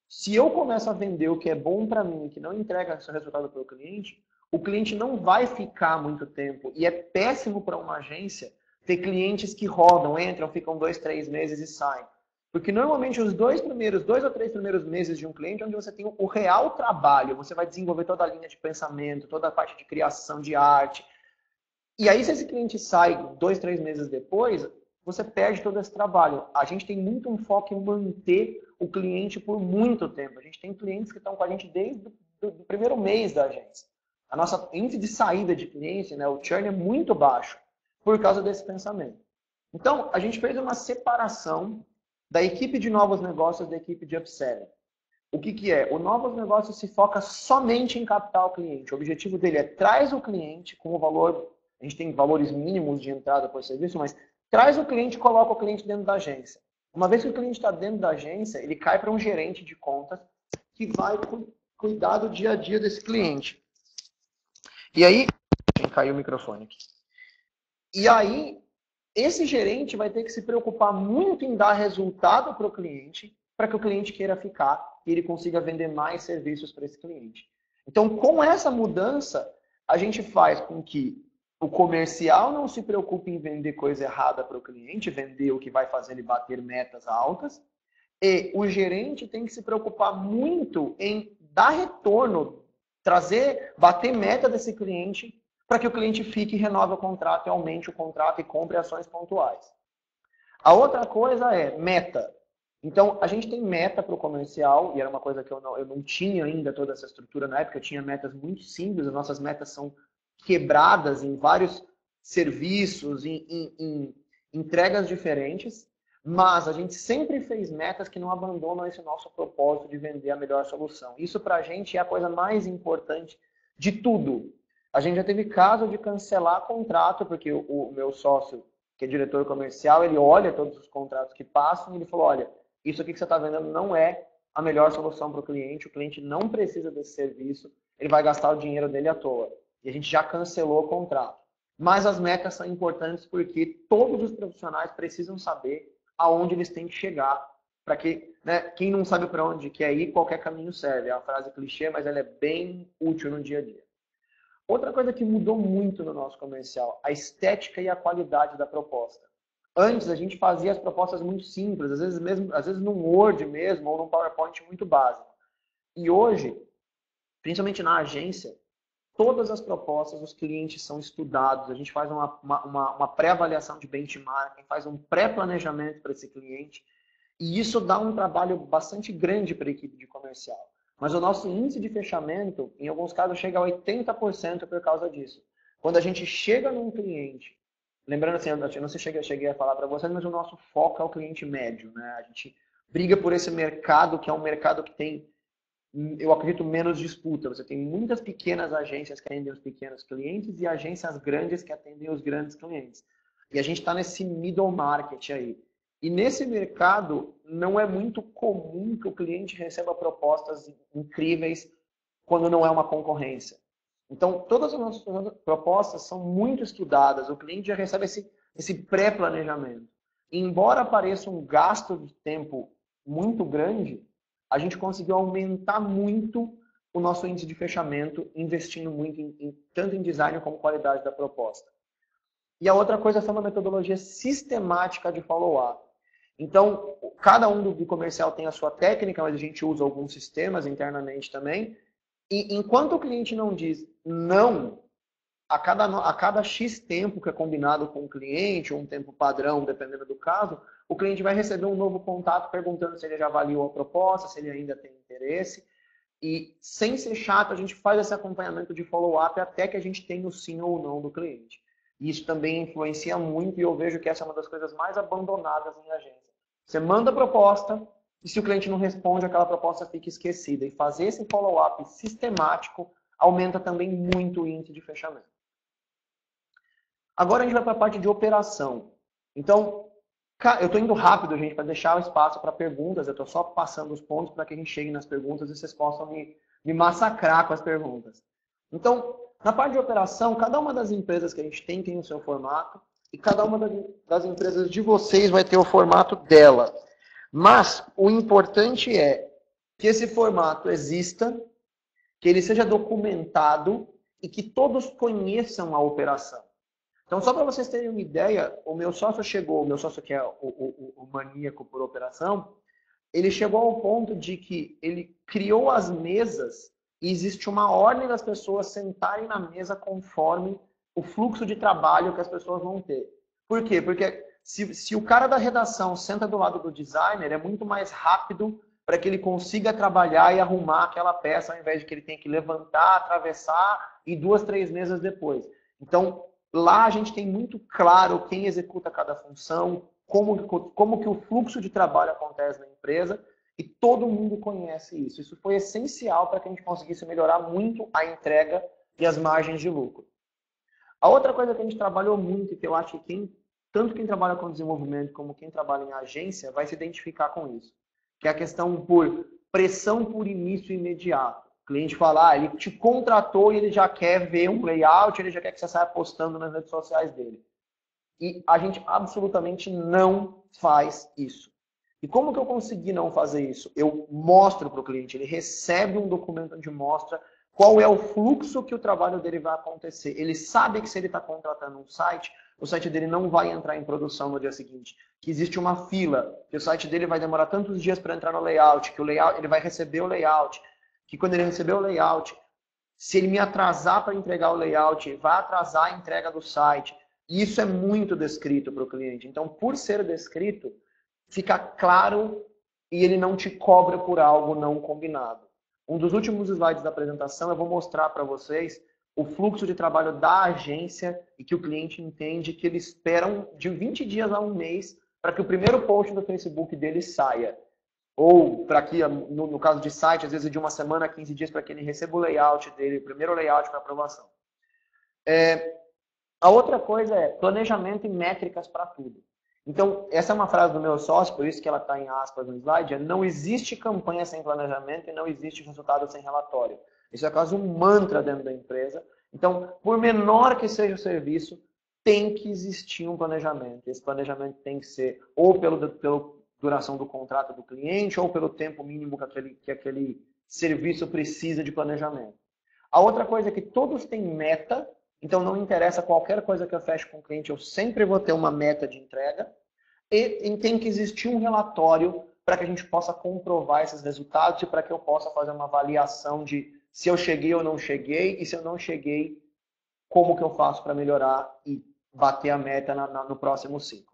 Se eu começo a vender o que é bom para mim e que não entrega seu resultado para o cliente não vai ficar muito tempo. E é péssimo para uma agência ter clientes que rodam, entram, ficam 2, 3 meses e saem. Porque normalmente os 2 ou 3 primeiros meses de um cliente é onde você tem o real trabalho, você vai desenvolver toda a linha de pensamento, toda a parte de criação de arte. E aí, se esse cliente sai 2, 3 meses depois, você perde todo esse trabalho. A gente tem muito um foco em manter o cliente por muito tempo. A gente tem clientes que estão com a gente desde o primeiro mês da agência. A nossa índice de saída de cliente, né, o churn é muito baixo por causa desse pensamento. Então, a gente fez uma separação da equipe de novos negócios da equipe de upselling. O que é? O novos negócios se foca somente em captar o cliente. O objetivo dele é traz o cliente com o valor, a gente tem valores mínimos de entrada por serviço, mas traz o cliente e coloca o cliente dentro da agência. Uma vez que o cliente está dentro da agência, ele cai para um gerente de contas que vai cuidar do dia a dia desse cliente. E aí, caiu o microfone aqui. E aí, esse gerente vai ter que se preocupar muito em dar resultado para o cliente, para que o cliente queira ficar e ele consiga vender mais serviços para esse cliente. Então, com essa mudança, a gente faz com que o comercial não se preocupe em vender coisa errada para o cliente, vender o que vai fazer ele bater metas altas, e o gerente tem que se preocupar muito em dar retorno, bater meta desse cliente, para que o cliente fique e renove o contrato, e aumente o contrato e compre ações pontuais. A outra coisa é meta. Então, a gente tem meta para o comercial, e era uma coisa que eu não tinha ainda toda essa estrutura na época, eu tinha metas muito simples, as nossas metas são quebradas em vários serviços, em entregas diferentes, mas a gente sempre fez metas que não abandonam esse nosso propósito de vender a melhor solução. Isso para a gente é a coisa mais importante de tudo. A gente já teve caso de cancelar contrato, porque o meu sócio, que é diretor comercial, ele olha todos os contratos que passam e ele falou, olha, isso aqui que você está vendendo não é a melhor solução para o cliente não precisa desse serviço, ele vai gastar o dinheiro dele à toa. E a gente já cancelou o contrato. Mas as metas são importantes porque todos os profissionais precisam saber aonde eles têm que chegar. Para que, né, quem não sabe para onde quer ir, qualquer caminho serve. É uma frase clichê, mas ela é bem útil no dia a dia. Outra coisa que mudou muito no nosso comercial, a estética e a qualidade da proposta. Antes a gente fazia as propostas muito simples, às vezes num Word mesmo, ou num PowerPoint muito básico. E hoje, principalmente na agência, todas as propostas, os clientes são estudados, a gente faz uma pré-avaliação de benchmarking, faz um pré-planejamento para esse cliente, e isso dá um trabalho bastante grande para a equipe de comercial. Mas o nosso índice de fechamento, em alguns casos, chega a 80% por causa disso. Quando a gente chega num cliente, lembrando assim, eu não sei se cheguei a falar para vocês, mas o nosso foco é o cliente médio, né? A gente briga por esse mercado, que é um mercado que tem, eu acredito, menos disputa. Você tem muitas pequenas agências que atendem os pequenos clientes e agências grandes que atendem os grandes clientes. E a gente está nesse middle market aí. E nesse mercado, não é muito comum que o cliente receba propostas incríveis quando não é uma concorrência. Então, todas as nossas propostas são muito estudadas. O cliente já recebe esse pré-planejamento. Embora pareça um gasto de tempo muito grande, a gente conseguiu aumentar muito o nosso índice de fechamento, investindo muito tanto em design como qualidade da proposta. E a outra coisa foi uma metodologia sistemática de follow-up. Então, cada um do comercial tem a sua técnica, mas a gente usa alguns sistemas internamente também. E enquanto o cliente não diz não, a cada X tempo que é combinado com o cliente, ou um tempo padrão, dependendo do caso, o cliente vai receber um novo contato perguntando se ele já avaliou a proposta, se ele ainda tem interesse. E, sem ser chato, a gente faz esse acompanhamento de follow-up até que a gente tenha o sim ou o não do cliente. E isso também influencia muito e eu vejo que essa é uma das coisas mais abandonadas em agência. Você manda a proposta, e se o cliente não responde, aquela proposta fica esquecida. E fazer esse follow-up sistemático aumenta também muito o índice de fechamento. Agora a gente vai para a parte de operação. Então, eu estou indo rápido, gente, para deixar o espaço para perguntas. Eu estou só passando os pontos para que a gente chegue nas perguntas e vocês possam me massacrar com as perguntas. Então, na parte de operação, cada uma das empresas que a gente tem o seu formato e cada uma das empresas de vocês vai ter o formato dela. Mas o importante é que esse formato exista, que ele seja documentado e que todos conheçam a operação. Então, só para vocês terem uma ideia, o meu sócio que é o maníaco por operação, ele chegou ao ponto de que ele criou as mesas e existe uma ordem das pessoas sentarem na mesa conforme o fluxo de trabalho que as pessoas vão ter. Por quê? Porque se o cara da redação senta do lado do designer, é muito mais rápido para que ele consiga trabalhar e arrumar aquela peça, ao invés de que ele tenha que levantar, atravessar e 2, 3 mesas depois. Então, lá a gente tem muito claro quem executa cada função, como que o fluxo de trabalho acontece na empresa, e todo mundo conhece isso. Isso foi essencial para que a gente conseguisse melhorar muito a entrega e as margens de lucro. A outra coisa que a gente trabalhou muito, e que eu acho que tanto quem trabalha com desenvolvimento como quem trabalha em agência vai se identificar com isso, que é a questão por pressão por início imediato. O cliente fala, ele te contratou e ele já quer ver um layout, ele já quer que você saia postando nas redes sociais dele. E a gente absolutamente não faz isso. E como que eu consegui não fazer isso? Eu mostro para o cliente, ele recebe um documento onde mostra qual é o fluxo que o trabalho dele vai acontecer. Ele sabe que se ele está contratando um site, o site dele não vai entrar em produção no dia seguinte. Que existe uma fila, que o site dele vai demorar tantos dias para entrar no layout, que o layout, ele vai receber o layout, que quando ele receber o layout, se ele me atrasar para entregar o layout, vai atrasar a entrega do site. E isso é muito descrito para o cliente. Então, por ser descrito, fica claro e ele não te cobra por algo não combinado. Um dos últimos slides da apresentação, eu vou mostrar para vocês o fluxo de trabalho da agência e que o cliente entende que eles esperam de 20 dias a um mês para que o primeiro post do Facebook dele saia. Ou para que, no caso de site, às vezes de uma semana a 15 dias para que ele receba o layout dele, o primeiro layout para aprovação. A outra coisa é planejamento e métricas para tudo. Então, essa é uma frase do meu sócio, por isso que ela está em aspas no slide, não existe campanha sem planejamento e não existe resultado sem relatório. Isso é quase um mantra dentro da empresa. Então, por menor que seja o serviço, tem que existir um planejamento. Esse planejamento tem que ser ou pela duração do contrato do cliente ou pelo tempo mínimo que aquele serviço precisa de planejamento. A outra coisa é que todos têm meta. Então, não interessa qualquer coisa que eu feche com o cliente, eu sempre vou ter uma meta de entrega. E tem que existir um relatório para que a gente possa comprovar esses resultados e para que eu possa fazer uma avaliação de se eu cheguei ou não cheguei e se eu não cheguei, como que eu faço para melhorar e bater a meta no próximo ciclo.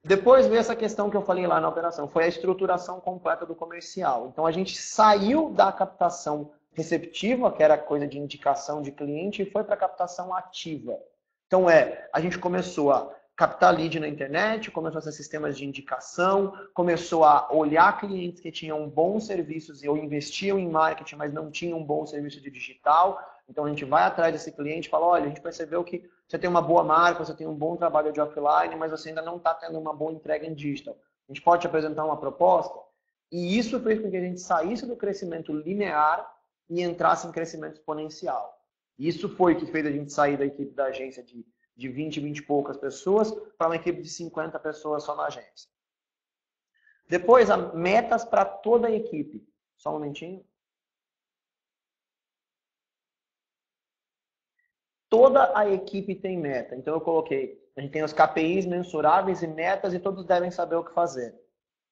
Depois veio essa questão que eu falei lá na operação, foi a estruturação completa do comercial. Então, a gente saiu da captação receptiva, que era coisa de indicação de cliente, e foi para a captação ativa. Então, a gente começou a captar lead na internet, começou a ser sistemas de indicação, começou a olhar clientes que tinham bons serviços ou investiam em marketing, mas não tinham um bom serviço de digital. Então, a gente vai atrás desse cliente e fala, olha, a gente percebeu que você tem uma boa marca, você tem um bom trabalho de offline, mas você ainda não está tendo uma boa entrega em digital. A gente pode te apresentar uma proposta? E isso fez com que a gente saísse do crescimento linear e entrasse em crescimento exponencial. Isso foi que fez a gente sair da equipe da agência de 20 e poucas pessoas para uma equipe de 50 pessoas só na agência. Depois, metas para toda a equipe. Só um momentinho. Toda a equipe tem meta. Então, eu coloquei, a gente tem os KPIs mensuráveis e metas e todos devem saber o que fazer.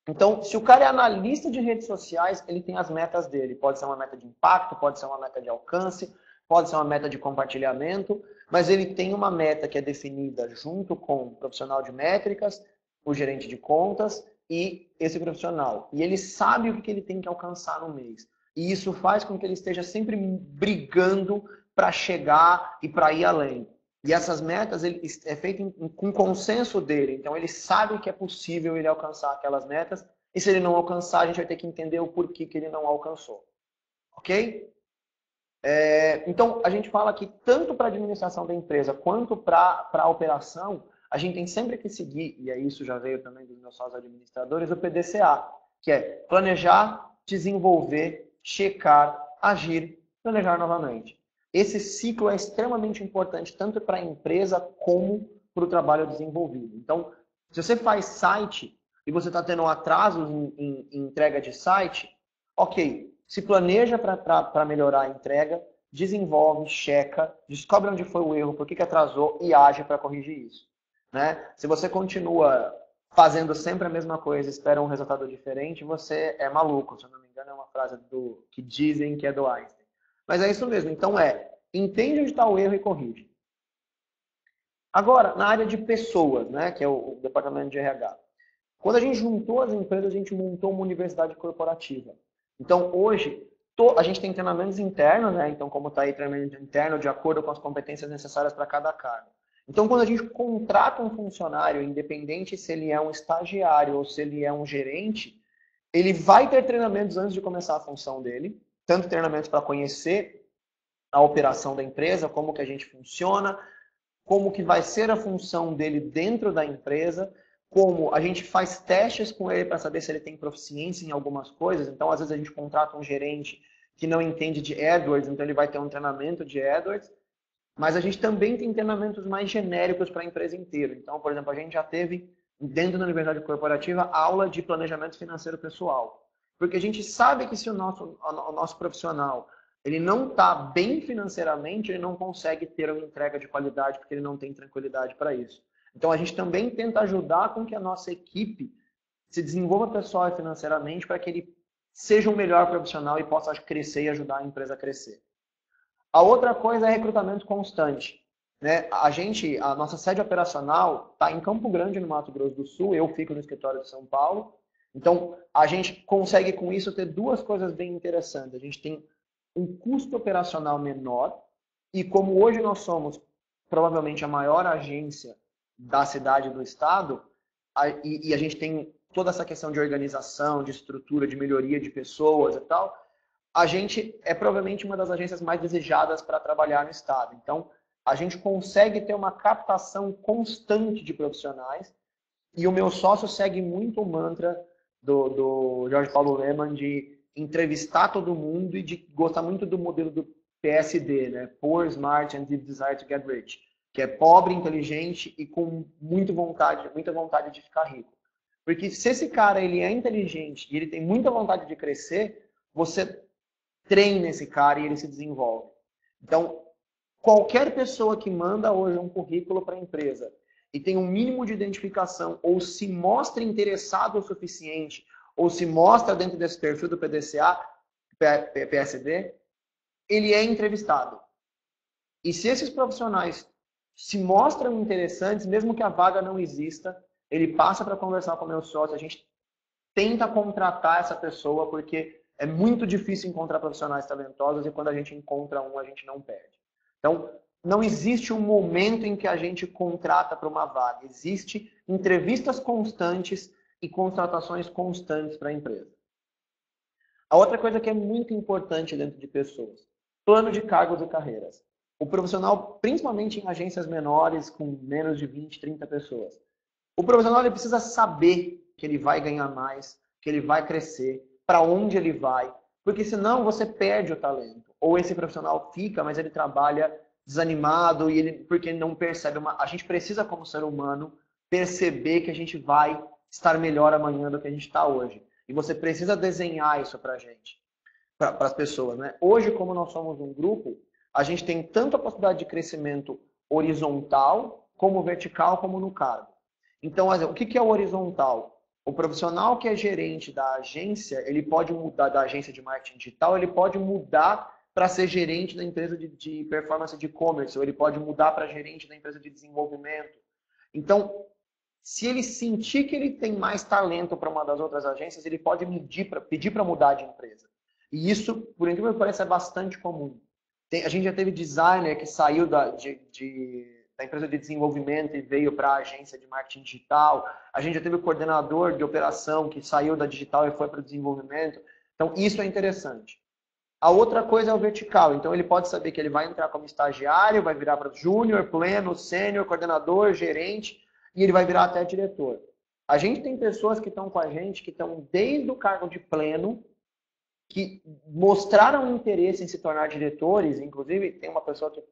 Então, se o cara é analista de redes sociais, ele tem as metas dele. Pode ser uma meta de impacto, pode ser uma meta de alcance, pode ser uma meta de compartilhamento, mas ele tem uma meta que é definida junto com o profissional de métricas, o gerente de contas e esse profissional. E ele sabe o que ele tem que alcançar no mês. E isso faz com que ele esteja sempre brigando para chegar e para ir além. E essas metas é feito com consenso dele. Então, ele sabe que é possível ele alcançar aquelas metas E se ele não alcançar, a gente vai ter que entender o porquê que ele não alcançou. Ok? Então, a gente fala que tanto para a administração da empresa quanto para a operação, a gente tem sempre que seguir, e aí isso já veio também dos meus sócios administradores, o PDCA, que é planejar, desenvolver, checar, agir, planejar novamente. Esse ciclo é extremamente importante tanto para a empresa como para o trabalho desenvolvido. Então, se você faz site e você está tendo um atraso em entrega de site, ok, se planeja para melhorar a entrega, desenvolve, checa, descobre onde foi o erro, por que atrasou e age para corrigir isso. Né? Se você continua fazendo sempre a mesma coisa e espera um resultado diferente, você é maluco. Se eu não me engano, é uma frase que dizem que é do Einstein. Mas é isso mesmo. Então entende onde está o erro e corrige. Agora, na área de pessoas, né, que é o departamento de RH. Quando a gente juntou as empresas, a gente montou uma universidade corporativa. Então, hoje, a gente tem treinamentos internos, né? Então, como está aí treinamento interno, de acordo com as competências necessárias para cada cargo. Então, quando a gente contrata um funcionário, independente se ele é um estagiário ou se ele é um gerente, ele vai ter treinamentos antes de começar a função dele, tanto treinamentos para conhecer a operação da empresa, como que a gente funciona, como que vai ser a função dele dentro da empresa, como a gente faz testes com ele para saber se ele tem proficiência em algumas coisas. Então, às vezes a gente contrata um gerente que não entende de AdWords, então ele vai ter um treinamento de AdWords, mas a gente também tem treinamentos mais genéricos para a empresa inteira. Então, por exemplo, a gente já teve, dentro da Universidade Corporativa, aula de planejamento financeiro pessoal. Porque a gente sabe que se o nosso profissional ele não está bem financeiramente, ele não consegue ter uma entrega de qualidade, porque ele não tem tranquilidade para isso. Então, a gente também tenta ajudar com que a nossa equipe se desenvolva pessoal e financeiramente para que ele seja um melhor profissional e possa crescer e ajudar a empresa a crescer. A outra coisa é recrutamento constante. Né? A nossa sede operacional está em Campo Grande, no Mato Grosso do Sul. Eu fico no escritório de São Paulo. Então, a gente consegue com isso ter duas coisas bem interessantes. A gente tem um custo operacional menor e como hoje nós somos provavelmente a maior agência da cidade do estado e a gente tem toda essa questão de organização, de estrutura, de melhoria de pessoas e tal, a gente é provavelmente uma das agências mais desejadas para trabalhar no estado. Então, a gente consegue ter uma captação constante de profissionais e o meu sócio segue muito o mantra do Jorge Paulo Lemann de entrevistar todo mundo e de gostar muito do modelo do PSD, né? Poor, Smart and Deep Desire to Get Rich, que é pobre, inteligente e com muita vontade de ficar rico. Porque se esse cara ele é inteligente e ele tem muita vontade de crescer, você treina esse cara e ele se desenvolve. Então, qualquer pessoa que manda hoje um currículo para a empresa e tem um mínimo de identificação ou se mostra interessado o suficiente ou se mostra dentro desse perfil do PDCA, PSD, ele é entrevistado. E se esses profissionais se mostram interessantes, mesmo que a vaga não exista, ele passa para conversar com o meu sócio, a gente tenta contratar essa pessoa, porque é muito difícil encontrar profissionais talentosos e quando a gente encontra um, a gente não perde. Então, não existe um momento em que a gente contrata para uma vaga. Existe entrevistas constantes e contratações constantes para a empresa. A outra coisa que é muito importante dentro de pessoas, plano de cargos e carreiras. O profissional, principalmente em agências menores, com menos de 20, 30 pessoas, o profissional ele precisa saber que ele vai ganhar mais, que ele vai crescer, para onde ele vai, porque senão você perde o talento. Ou esse profissional fica, mas ele trabalha desanimado e porque ele não percebe. A gente precisa, como ser humano, perceber que a gente vai estar melhor amanhã do que a gente está hoje. E você precisa desenhar isso para a gente, para as pessoas. Né? Hoje, como nós somos um grupo, a gente tem tanto a possibilidade de crescimento horizontal, como vertical, como no cargo. Então, o que é o horizontal? O profissional que é gerente da agência, ele pode mudar da agência de marketing digital, ele pode mudar para ser gerente da empresa de performance de e-commerce, ou ele pode mudar para gerente da empresa de desenvolvimento. Então, se ele sentir que ele tem mais talento para uma das outras agências, ele pode pedir para mudar de empresa. E isso, por incrível que pareça, é bastante comum. A gente já teve designer que saiu da empresa de desenvolvimento e veio para a agência de marketing digital. A gente já teve o coordenador de operação que saiu da digital e foi para o desenvolvimento. Então, isso é interessante. A outra coisa é o vertical. Então, ele pode saber que ele vai entrar como estagiário, vai virar para júnior, pleno, sênior, coordenador, gerente, e ele vai virar até diretor. A gente tem pessoas que estão com a gente, que estão desde o cargo de pleno, que mostraram interesse em se tornar diretores. Inclusive, tem uma pessoa que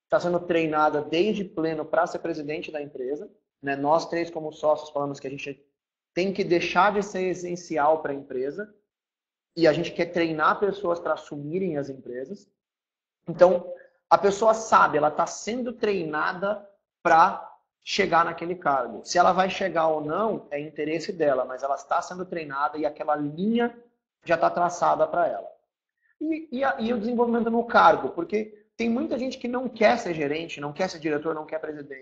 está sendo treinada desde pleno para ser presidente da empresa. Né? Nós três, como sócios, falamos que a gente tem que deixar de ser essencial para a empresa e a gente quer treinar pessoas para assumirem as empresas. Então, a pessoa sabe, ela está sendo treinada para chegar naquele cargo. Se ela vai chegar ou não, é interesse dela, mas ela está sendo treinada e aquela linha já está traçada para ela. E o desenvolvimento no cargo, porque tem muita gente que não quer ser gerente, não quer ser diretor, não quer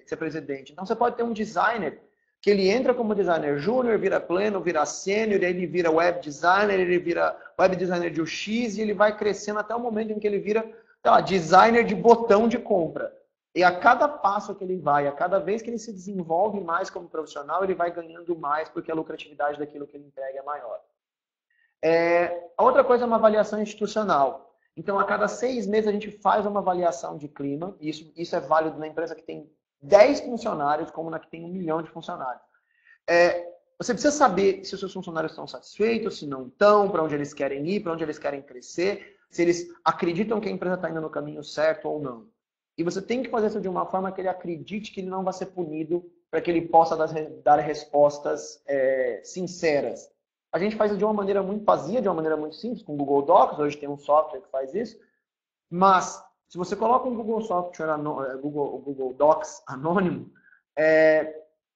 ser presidente. Então você pode ter um designer que ele entra como designer júnior, vira pleno, vira sênior, ele vira web designer, ele vira web designer de UX e ele vai crescendo até o momento em que ele vira designer de botão de compra. E a cada passo que ele vai, a cada vez que ele se desenvolve mais como profissional, ele vai ganhando mais porque a lucratividade daquilo que ele entrega é maior. A outra coisa é uma avaliação institucional. Então, a cada 6 meses a gente faz uma avaliação de clima. Isso é válido na empresa que tem 10 funcionários, como na que tem 1 milhão de funcionários. Você precisa saber se os seus funcionários estão satisfeitos, se não estão, para onde eles querem ir, para onde eles querem crescer, se eles acreditam que a empresa está indo no caminho certo ou não. E você tem que fazer isso de uma forma que ele acredite que ele não vai ser punido, para que ele possa dar respostas sinceras. A gente faz de uma maneira muito vazia, de uma maneira muito simples, com o Google Docs. Hoje tem um software que faz isso. Mas, se você coloca um Google Google Docs anônimo,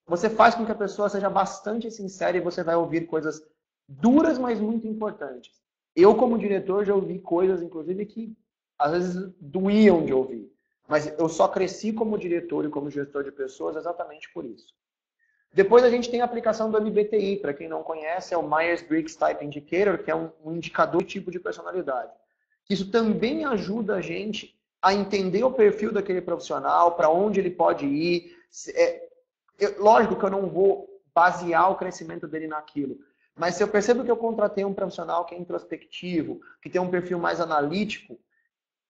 você faz com que a pessoa seja bastante sincera e você vai ouvir coisas duras, mas muito importantes. Eu, como diretor, já ouvi coisas, inclusive, que às vezes doíam de ouvir. Mas eu só cresci como diretor e como gestor de pessoas exatamente por isso. Depois a gente tem a aplicação do MBTI. Para quem não conhece, é o Myers-Briggs Type Indicator, que é um indicador de tipo de personalidade. Isso também ajuda a gente a entender o perfil daquele profissional, para onde ele pode ir. Lógico que eu não vou basear o crescimento dele naquilo. Mas se eu percebo que eu contratei um profissional que é introspectivo, que tem um perfil mais analítico,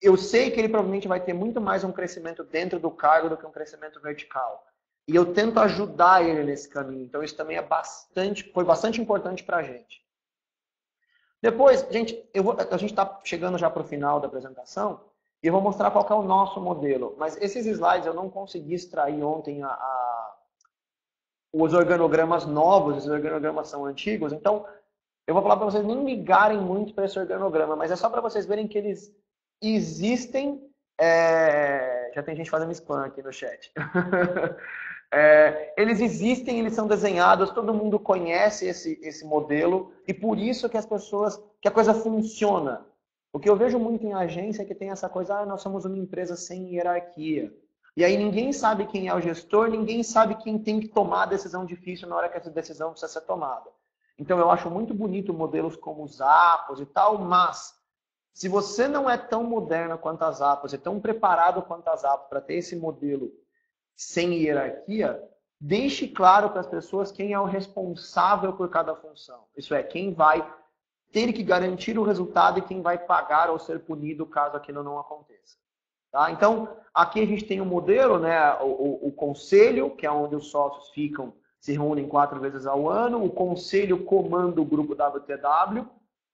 eu sei que ele provavelmente vai ter muito mais um crescimento dentro do cargo do que um crescimento vertical. E eu tento ajudar ele nesse caminho. Então isso também foi bastante importante para a gente. Depois, gente, a gente está chegando já para o final da apresentação e eu vou mostrar qual que é o nosso modelo. Mas esses slides eu não consegui extrair ontem os organogramas novos, os organogramas são antigos. Então, eu vou falar para vocês nem ligarem muito para esse organograma, mas é só para vocês verem que eles existem. Já tem gente fazendo spam aqui no chat. Eles existem, eles são desenhados, todo mundo conhece esse modelo e por isso que que a coisa funciona. O que eu vejo muito em agência é que tem essa coisa, nós somos uma empresa sem hierarquia. E aí ninguém sabe quem é o gestor, ninguém sabe quem tem que tomar a decisão difícil na hora que essa decisão precisa ser tomada. Então eu acho muito bonito modelos como os Zappos e tal, mas se você não é tão moderno quanto as Zappos, e tão preparado quanto as Zappos para ter esse modelo sem hierarquia, deixe claro para as pessoas quem é o responsável por cada função. Isso é, quem vai ter que garantir o resultado e quem vai pagar ou ser punido caso aquilo não aconteça. Tá? Então, aqui a gente tem um modelo, né? O conselho, que é onde os sócios se reúnem 4 vezes ao ano. O conselho comanda o grupo WTW,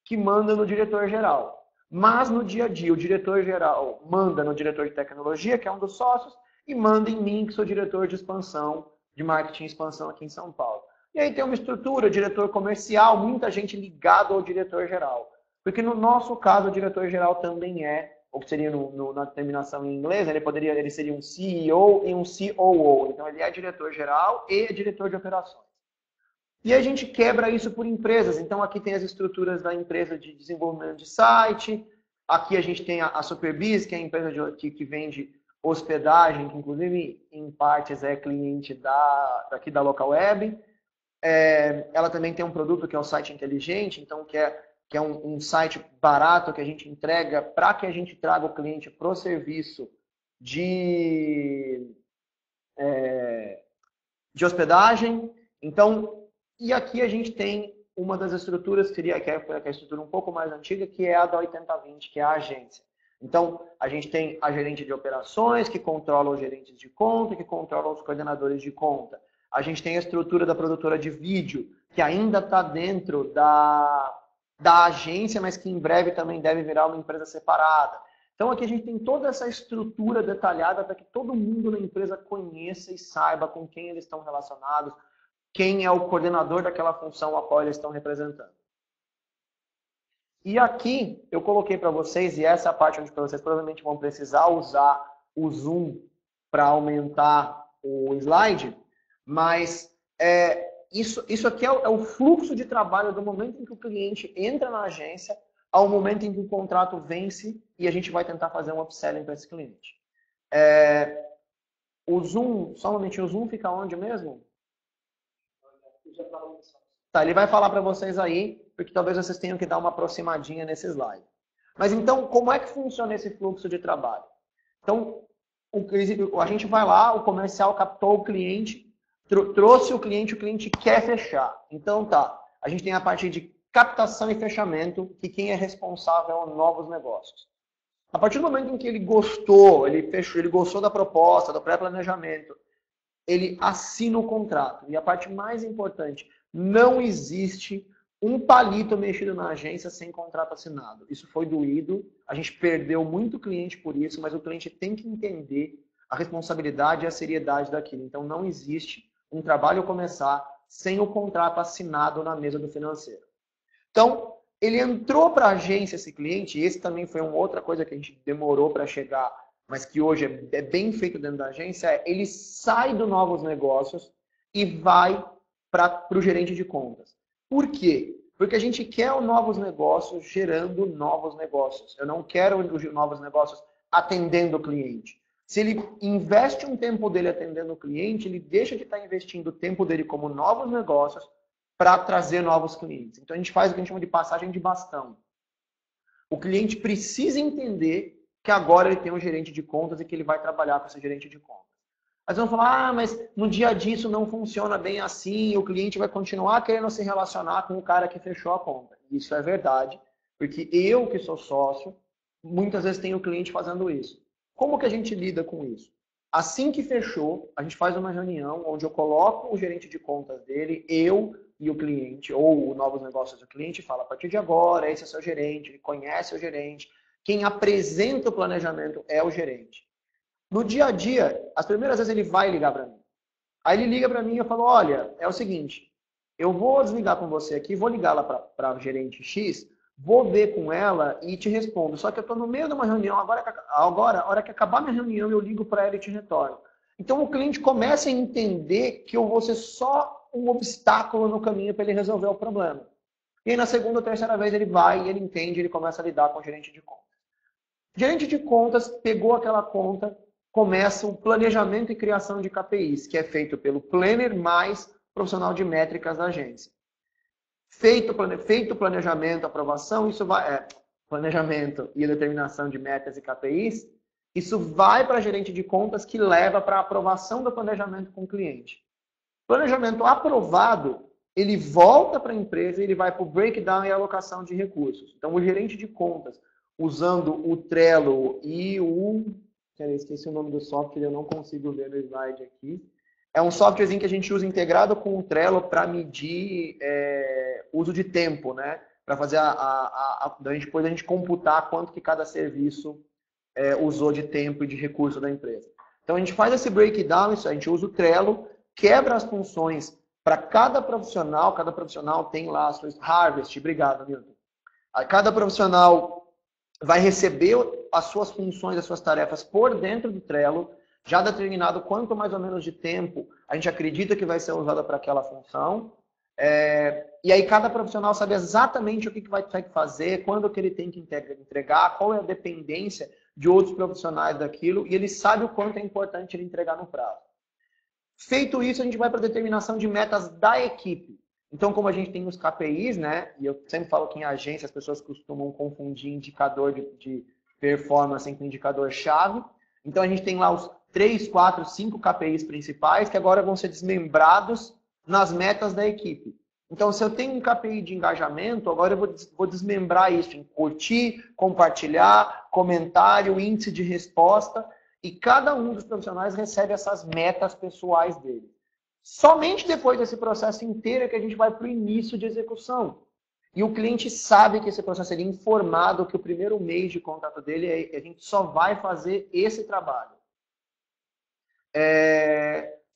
que manda no diretor-geral. Mas no dia a dia, o diretor-geral manda no diretor de tecnologia, que é um dos sócios, e manda em mim, que sou diretor de expansão, de marketing e expansão aqui em São Paulo. E aí tem uma estrutura, diretor comercial, muita gente ligada ao diretor-geral. Porque no nosso caso, o diretor-geral também ou que seria na terminação em inglês, ele seria um CEO e um COO. Então ele é diretor-geral e diretor de operações. E a gente quebra isso por empresas. Então aqui tem as estruturas da empresa de desenvolvimento de site. Aqui a gente tem a Superbiz, que é a empresa que vende hospedagem, que inclusive em partes é cliente daqui da Local Web. Ela também tem um produto que é o site inteligente, então que é um site barato que a gente entrega para que a gente traga o cliente para o serviço de de hospedagem. Então, e aqui a gente tem uma das estruturas, que é a estrutura um pouco mais antiga, que é a da 80/20, que é a agência. Então, a gente tem a gerente de operações, que controla os gerentes de conta, que controla os coordenadores de conta. A gente tem a estrutura da produtora de vídeo, que ainda está dentro da agência, mas que em breve também deve virar uma empresa separada. Então, aqui a gente tem toda essa estrutura detalhada para que todo mundo na empresa conheça e saiba com quem eles estão relacionados, quem é o coordenador daquela função a qual eles estão representando. E aqui eu coloquei para vocês, e essa é a parte onde vocês provavelmente vão precisar usar o Zoom para aumentar o slide, mas isso aqui é o fluxo de trabalho do momento em que o cliente entra na agência ao momento em que o contrato vence e a gente vai tentar fazer um upselling para esse cliente. O Zoom, só um momentinho, o Zoom fica onde mesmo? Tá, ele vai falar para vocês aí, porque talvez vocês tenham que dar uma aproximadinha nesse slide. Mas então, como é que funciona esse fluxo de trabalho? Então, a gente vai lá, o comercial captou o cliente, trouxe o cliente quer fechar. Então tá, a gente tem a parte de captação e fechamento, que quem é responsável é o novos negócios. A partir do momento em que ele gostou, ele gostou da proposta, do pré-planejamento, ele assina o contrato. E a parte mais importante, não existe um palito mexido na agência sem contrato assinado. Isso foi doído, a gente perdeu muito cliente por isso, mas o cliente tem que entender a responsabilidade e a seriedade daquilo. Então não existe um trabalho começar sem o contrato assinado na mesa do financeiro. Então, ele entrou para a agência, esse cliente, e esse também foi uma outra coisa que a gente demorou para chegar, mas que hoje é bem feito dentro da agência, ele sai do novos negócios e vai para o gerente de contas. Por quê? Porque a gente quer os novos negócios gerando novos negócios. Eu não quero os novos negócios atendendo o cliente. Se ele investe um tempo dele atendendo o cliente, ele deixa de estar investindo o tempo dele como novos negócios para trazer novos clientes. Então a gente faz o que a gente chama de passagem de bastão. O cliente precisa entender que agora ele tem um gerente de contas e que ele vai trabalhar com esse gerente de contas. Aí vão falar, mas no dia a dia isso não funciona bem assim, o cliente vai continuar querendo se relacionar com o cara que fechou a conta. Isso é verdade, porque eu que sou sócio, muitas vezes tenho o cliente fazendo isso. Como que a gente lida com isso? Assim que fechou, a gente faz uma reunião onde eu coloco o gerente de contas dele, eu e o cliente, ou o novos negócios do cliente, fala, a partir de agora, esse é o seu gerente, ele conhece o gerente, quem apresenta o planejamento é o gerente. No dia a dia, as primeiras vezes ele vai ligar para mim. Aí ele liga para mim e eu falo, olha, é o seguinte, eu vou desligar com você aqui, vou ligar lá para a gerente X, vou ver com ela e te respondo. Só que eu estou no meio de uma reunião, agora, a hora que acabar minha reunião, eu ligo para ela e te retorno. Então o cliente começa a entender que eu vou ser só um obstáculo no caminho para ele resolver o problema. E aí na segunda ou terceira vez ele vai, ele entende, ele começa a lidar com o gerente de contas. O gerente de contas pegou aquela conta, começa o planejamento e criação de KPIs, que é feito pelo planner mais profissional de métricas da agência. Feito o planejamento, aprovação, isso vai planejamento e a determinação de metas e KPIs, isso vai para a gerente de contas que leva para a aprovação do planejamento com o cliente. Planejamento aprovado, ele volta para a empresa e ele vai para o breakdown e alocação de recursos. Então, o gerente de contas, usando o Trello e esqueci o nome do software, eu não consigo ver no slide aqui. É um softwarezinho que a gente usa integrado com o Trello para medir uso de tempo, né? Para fazer depois a gente computar quanto que cada serviço usou de tempo e de recurso da empresa. Então a gente faz esse breakdown, a gente usa o Trello, quebra as funções para cada profissional tem lá as suas harvest, obrigado, Milton. Cada profissional vai receber as suas funções, as suas tarefas por dentro do Trello, já determinado quanto mais ou menos de tempo a gente acredita que vai ser usado para aquela função. E aí cada profissional sabe exatamente o que vai ter que fazer, quando que ele tem que entregar, qual é a dependência de outros profissionais daquilo, e ele sabe o quanto é importante ele entregar no prazo. Feito isso, a gente vai para a determinação de metas da equipe. Então, como a gente tem os KPIs, né? E eu sempre falo que em agência as pessoas costumam confundir indicador de performance com indicador-chave. Então, a gente tem lá os 3, 4, 5 KPIs principais que agora vão ser desmembrados nas metas da equipe. Então, se eu tenho um KPI de engajamento, agora eu vou desmembrar isso em curtir, compartilhar, comentário, índice de resposta, e cada um dos profissionais recebe essas metas pessoais dele. Somente depois desse processo inteiro é que a gente vai para o início de execução. E o cliente sabe que esse processo é informado que o primeiro mês de contrato dele a gente só vai fazer esse trabalho.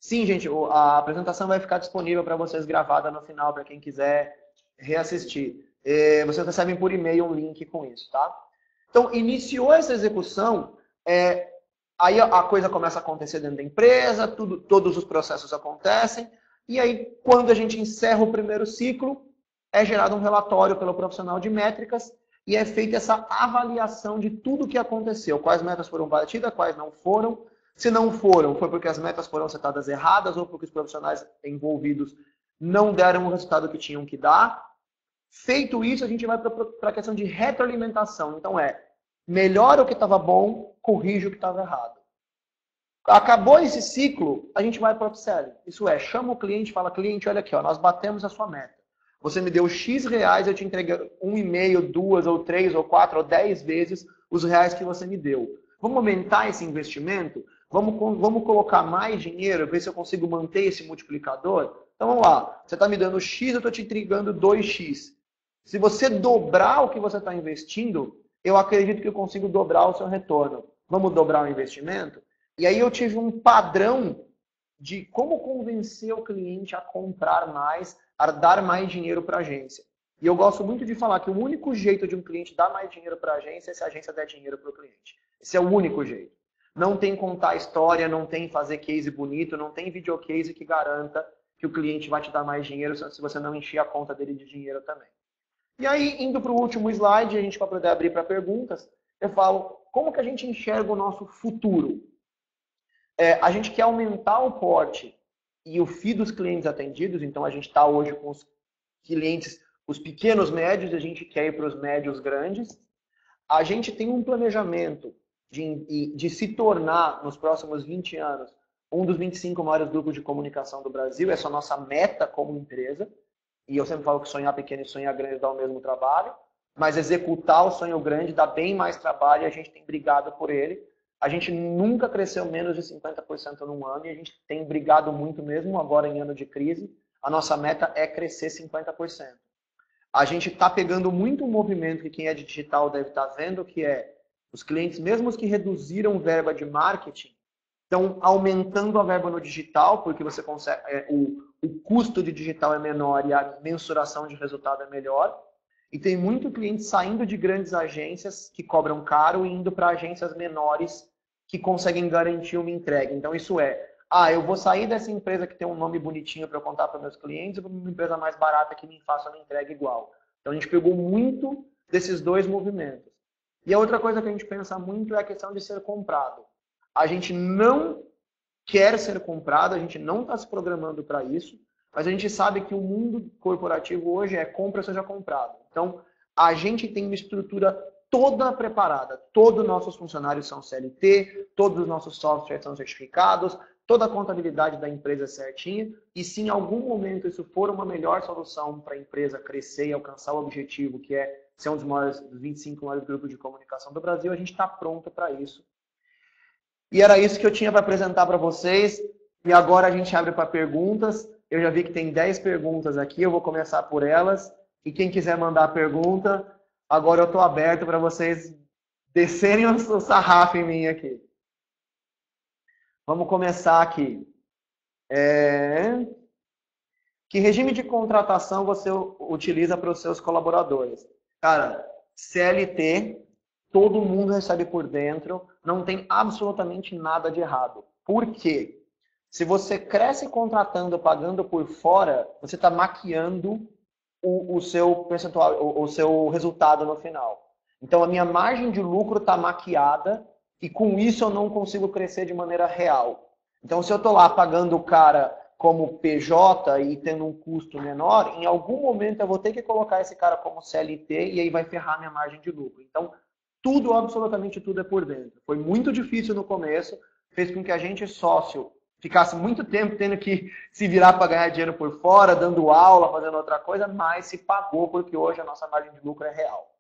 Sim, gente, a apresentação vai ficar disponível para vocês gravada no final, para quem quiser reassistir. Vocês recebem por e-mail um link com isso, tá? Então, iniciou essa execução, aí a coisa começa a acontecer dentro da empresa, todos os processos acontecem, e aí, quando a gente encerra o primeiro ciclo, é gerado um relatório pelo profissional de métricas e é feita essa avaliação de tudo o que aconteceu. Quais metas foram batidas, quais não foram. Se não foram, foi porque as metas foram setadas erradas ou porque os profissionais envolvidos não deram o resultado que tinham que dar. Feito isso, a gente vai para a questão de retroalimentação. Então melhora o que estava bom, corrige o que estava errado. Acabou esse ciclo, a gente vai para o upselling. Isso chama o cliente e fala, cliente, olha aqui, nós batemos a sua meta. Você me deu X reais, eu te entreguei 1,5, 2, ou 3, ou 4, ou 10 vezes os reais que você me deu. Vamos aumentar esse investimento? Vamos colocar mais dinheiro, ver se eu consigo manter esse multiplicador? Então vamos lá, você está me dando X, eu estou te entregando 2X. Se você dobrar o que você está investindo, eu acredito que eu consigo dobrar o seu retorno. Vamos dobrar o investimento? E aí eu tive um padrão de como convencer o cliente a comprar mais, a dar mais dinheiro para a agência. E eu gosto muito de falar que o único jeito de um cliente dar mais dinheiro para a agência é se a agência der dinheiro para o cliente. Esse é o único jeito. Não tem contar história, não tem fazer case bonito, não tem videocase que garanta que o cliente vai te dar mais dinheiro se você não encher a conta dele de dinheiro também. E aí, indo para o último slide, a gente vai poder abrir para perguntas, eu falo, como que a gente enxerga o nosso futuro? A gente quer aumentar o porte e o FII dos clientes atendidos, então a gente está hoje com os clientes, os pequenos médios, a gente quer ir para os médios grandes. A gente tem um planejamento de se tornar, nos próximos 20 anos, um dos 25 maiores grupos de comunicação do Brasil. Essa é a nossa meta como empresa. E eu sempre falo que sonhar pequeno e sonhar grande dá o mesmo trabalho, mas executar o sonho grande dá bem mais trabalho e a gente tem brigado por ele. A gente nunca cresceu menos de 50% num ano e a gente tem brigado muito mesmo agora em ano de crise. A nossa meta é crescer 50%. A gente está pegando muito um movimento que quem é de digital deve estar vendo, que é os clientes, mesmo os que reduziram verba de marketing, estão aumentando a verba no digital, porque você consegue, o custo de digital é menor e a mensuração de resultado é melhor. E tem muito cliente saindo de grandes agências que cobram caro e indo para agências menores que conseguem garantir uma entrega. Então isso eu vou sair dessa empresa que tem um nome bonitinho para eu contar para meus clientes e para uma empresa mais barata que me faça uma entrega igual. Então a gente pegou muito desses dois movimentos. E a outra coisa que a gente pensa muito é a questão de ser comprado. A gente não quer ser comprado, a gente não está se programando para isso, mas a gente sabe que o mundo corporativo hoje é compra, seja comprado. Então, a gente tem uma estrutura toda preparada. Todos os nossos funcionários são CLT, todos os nossos softwares são certificados, toda a contabilidade da empresa é certinha. E se em algum momento isso for uma melhor solução para a empresa crescer e alcançar o objetivo, que é ser um dos 25 maiores grupos de comunicação do Brasil, a gente está pronto para isso. E era isso que eu tinha para apresentar para vocês. E agora a gente abre para perguntas. Eu já vi que tem 10 perguntas aqui, eu vou começar por elas. E quem quiser mandar pergunta, agora eu estou aberto para vocês descerem o sarrafo em mim aqui. Vamos começar aqui. Que regime de contratação você utiliza para os seus colaboradores? Cara, CLT, todo mundo recebe por dentro, não tem absolutamente nada de errado. Por quê? Se você cresce contratando, pagando por fora, você está maquiando o seu percentual, o seu resultado no final. Então, a minha margem de lucro está maquiada e com isso eu não consigo crescer de maneira real. Então, se eu estou lá pagando o cara como PJ e tendo um custo menor, em algum momento eu vou ter que colocar esse cara como CLT e aí vai ferrar minha margem de lucro. Então, tudo, absolutamente tudo é por dentro. Foi muito difícil no começo, fez com que a gente, sócio, ficasse muito tempo tendo que se virar para ganhar dinheiro por fora, dando aula, fazendo outra coisa, mas se pagou porque hoje a nossa margem de lucro é real.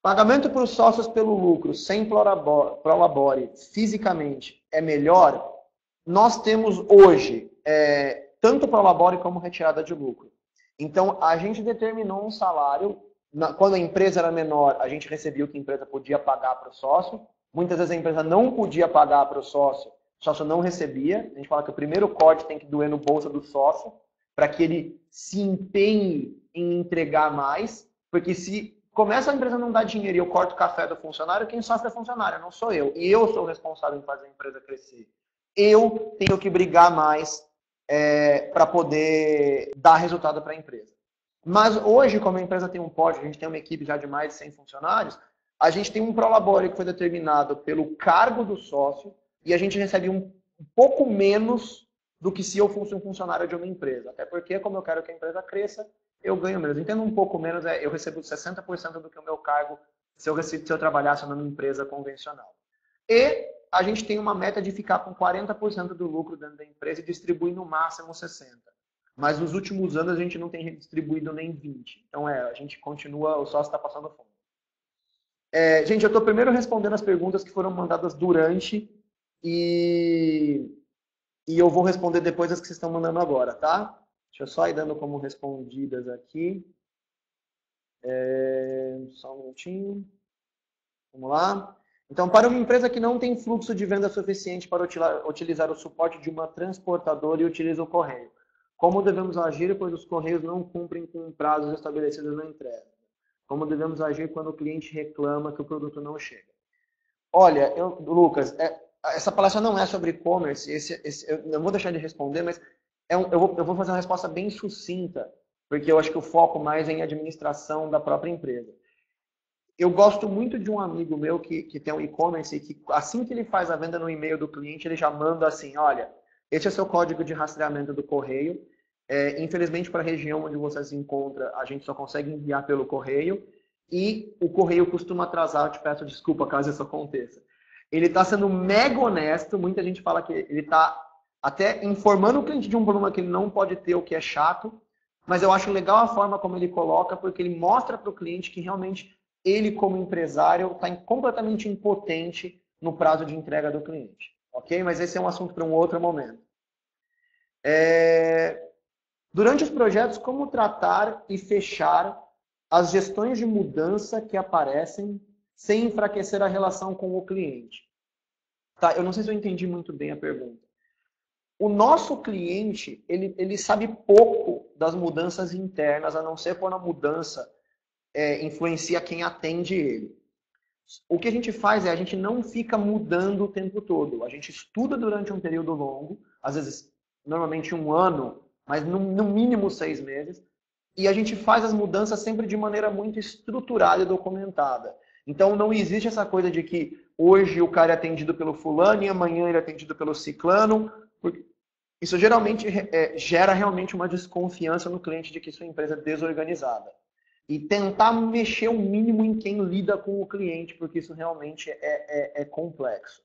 Pagamento para os sócios pelo lucro, sem prolabore, fisicamente, é melhor? Nós temos hoje tanto prolabore como retirada de lucro. Então, a gente determinou um salário. Quando a empresa era menor, a gente recebia o que a empresa podia pagar para o sócio. Muitas vezes a empresa não podia pagar para o sócio não recebia. A gente fala que o primeiro corte tem que doer no bolso do sócio, para que ele se empenhe em entregar mais. Porque se começa a empresa a não dar dinheiro e eu corto o café do funcionário, quem sofre é o funcionário, não sou eu. E eu sou o responsável em fazer a empresa crescer. Eu tenho que brigar mais para poder dar resultado para a empresa. Mas hoje, como a empresa tem um porte, a gente tem uma equipe já de mais de 100 funcionários, a gente tem um prolabore que foi determinado pelo cargo do sócio e a gente recebe um pouco menos do que se eu fosse um funcionário de uma empresa. Até porque, como eu quero que a empresa cresça, eu ganho menos. Entendo um pouco menos, eu recebo 60% do que o meu cargo se eu trabalhasse numa empresa convencional. E a gente tem uma meta de ficar com 40% do lucro dentro da empresa e distribuir no máximo 60%. Mas nos últimos anos a gente não tem distribuído nem 20%. Então a gente continua, o sócio está passando fome. Gente, eu estou primeiro respondendo as perguntas que foram mandadas durante e eu vou responder depois as que vocês estão mandando agora, tá? Deixa eu só ir dando como respondidas aqui. Só um minutinho. Vamos lá. Então, para uma empresa que não tem fluxo de venda suficiente para utilizar o suporte de uma transportadora e utiliza o correio, como devemos agir quando os correios não cumprem com prazos estabelecidos na entrega? Como devemos agir quando o cliente reclama que o produto não chega? Olha, Lucas, essa palestra não é sobre e-commerce, eu não vou deixar de responder, mas eu vou fazer uma resposta bem sucinta, porque eu acho que o foco mais é em administração da própria empresa. Eu gosto muito de um amigo meu que tem um e-commerce e que assim que ele faz a venda no e-mail do cliente, ele já manda assim, olha, esse é seu código de rastreamento do correio. Infelizmente, para a região onde você se encontra, a gente só consegue enviar pelo correio e o correio costuma atrasar, eu te peço desculpa caso isso aconteça. Ele está sendo mega honesto, muita gente fala que ele está até informando o cliente de um problema que ele não pode ter, o que é chato, mas eu acho legal a forma como ele coloca, porque ele mostra para o cliente que realmente ele, como empresário, está completamente impotente no prazo de entrega do cliente. Ok? Mas esse é um assunto para um outro momento. Durante os projetos, como tratar e fechar as gestões de mudança que aparecem sem enfraquecer a relação com o cliente? Tá, eu não sei se eu entendi muito bem a pergunta. O nosso cliente, ele sabe pouco das mudanças internas, a não ser quando a mudança influencia quem atende ele. O que a gente faz a gente não fica mudando o tempo todo. A gente estuda durante um período longo, às vezes, normalmente 1 ano, mas no mínimo 6 meses, e a gente faz as mudanças sempre de maneira muito estruturada e documentada. Então não existe essa coisa de que hoje o cara é atendido pelo fulano e amanhã ele é atendido pelo ciclano. Isso geralmente gera realmente uma desconfiança no cliente de que sua empresa é desorganizada. E tentar mexer o mínimo em quem lida com o cliente, porque isso realmente é complexo.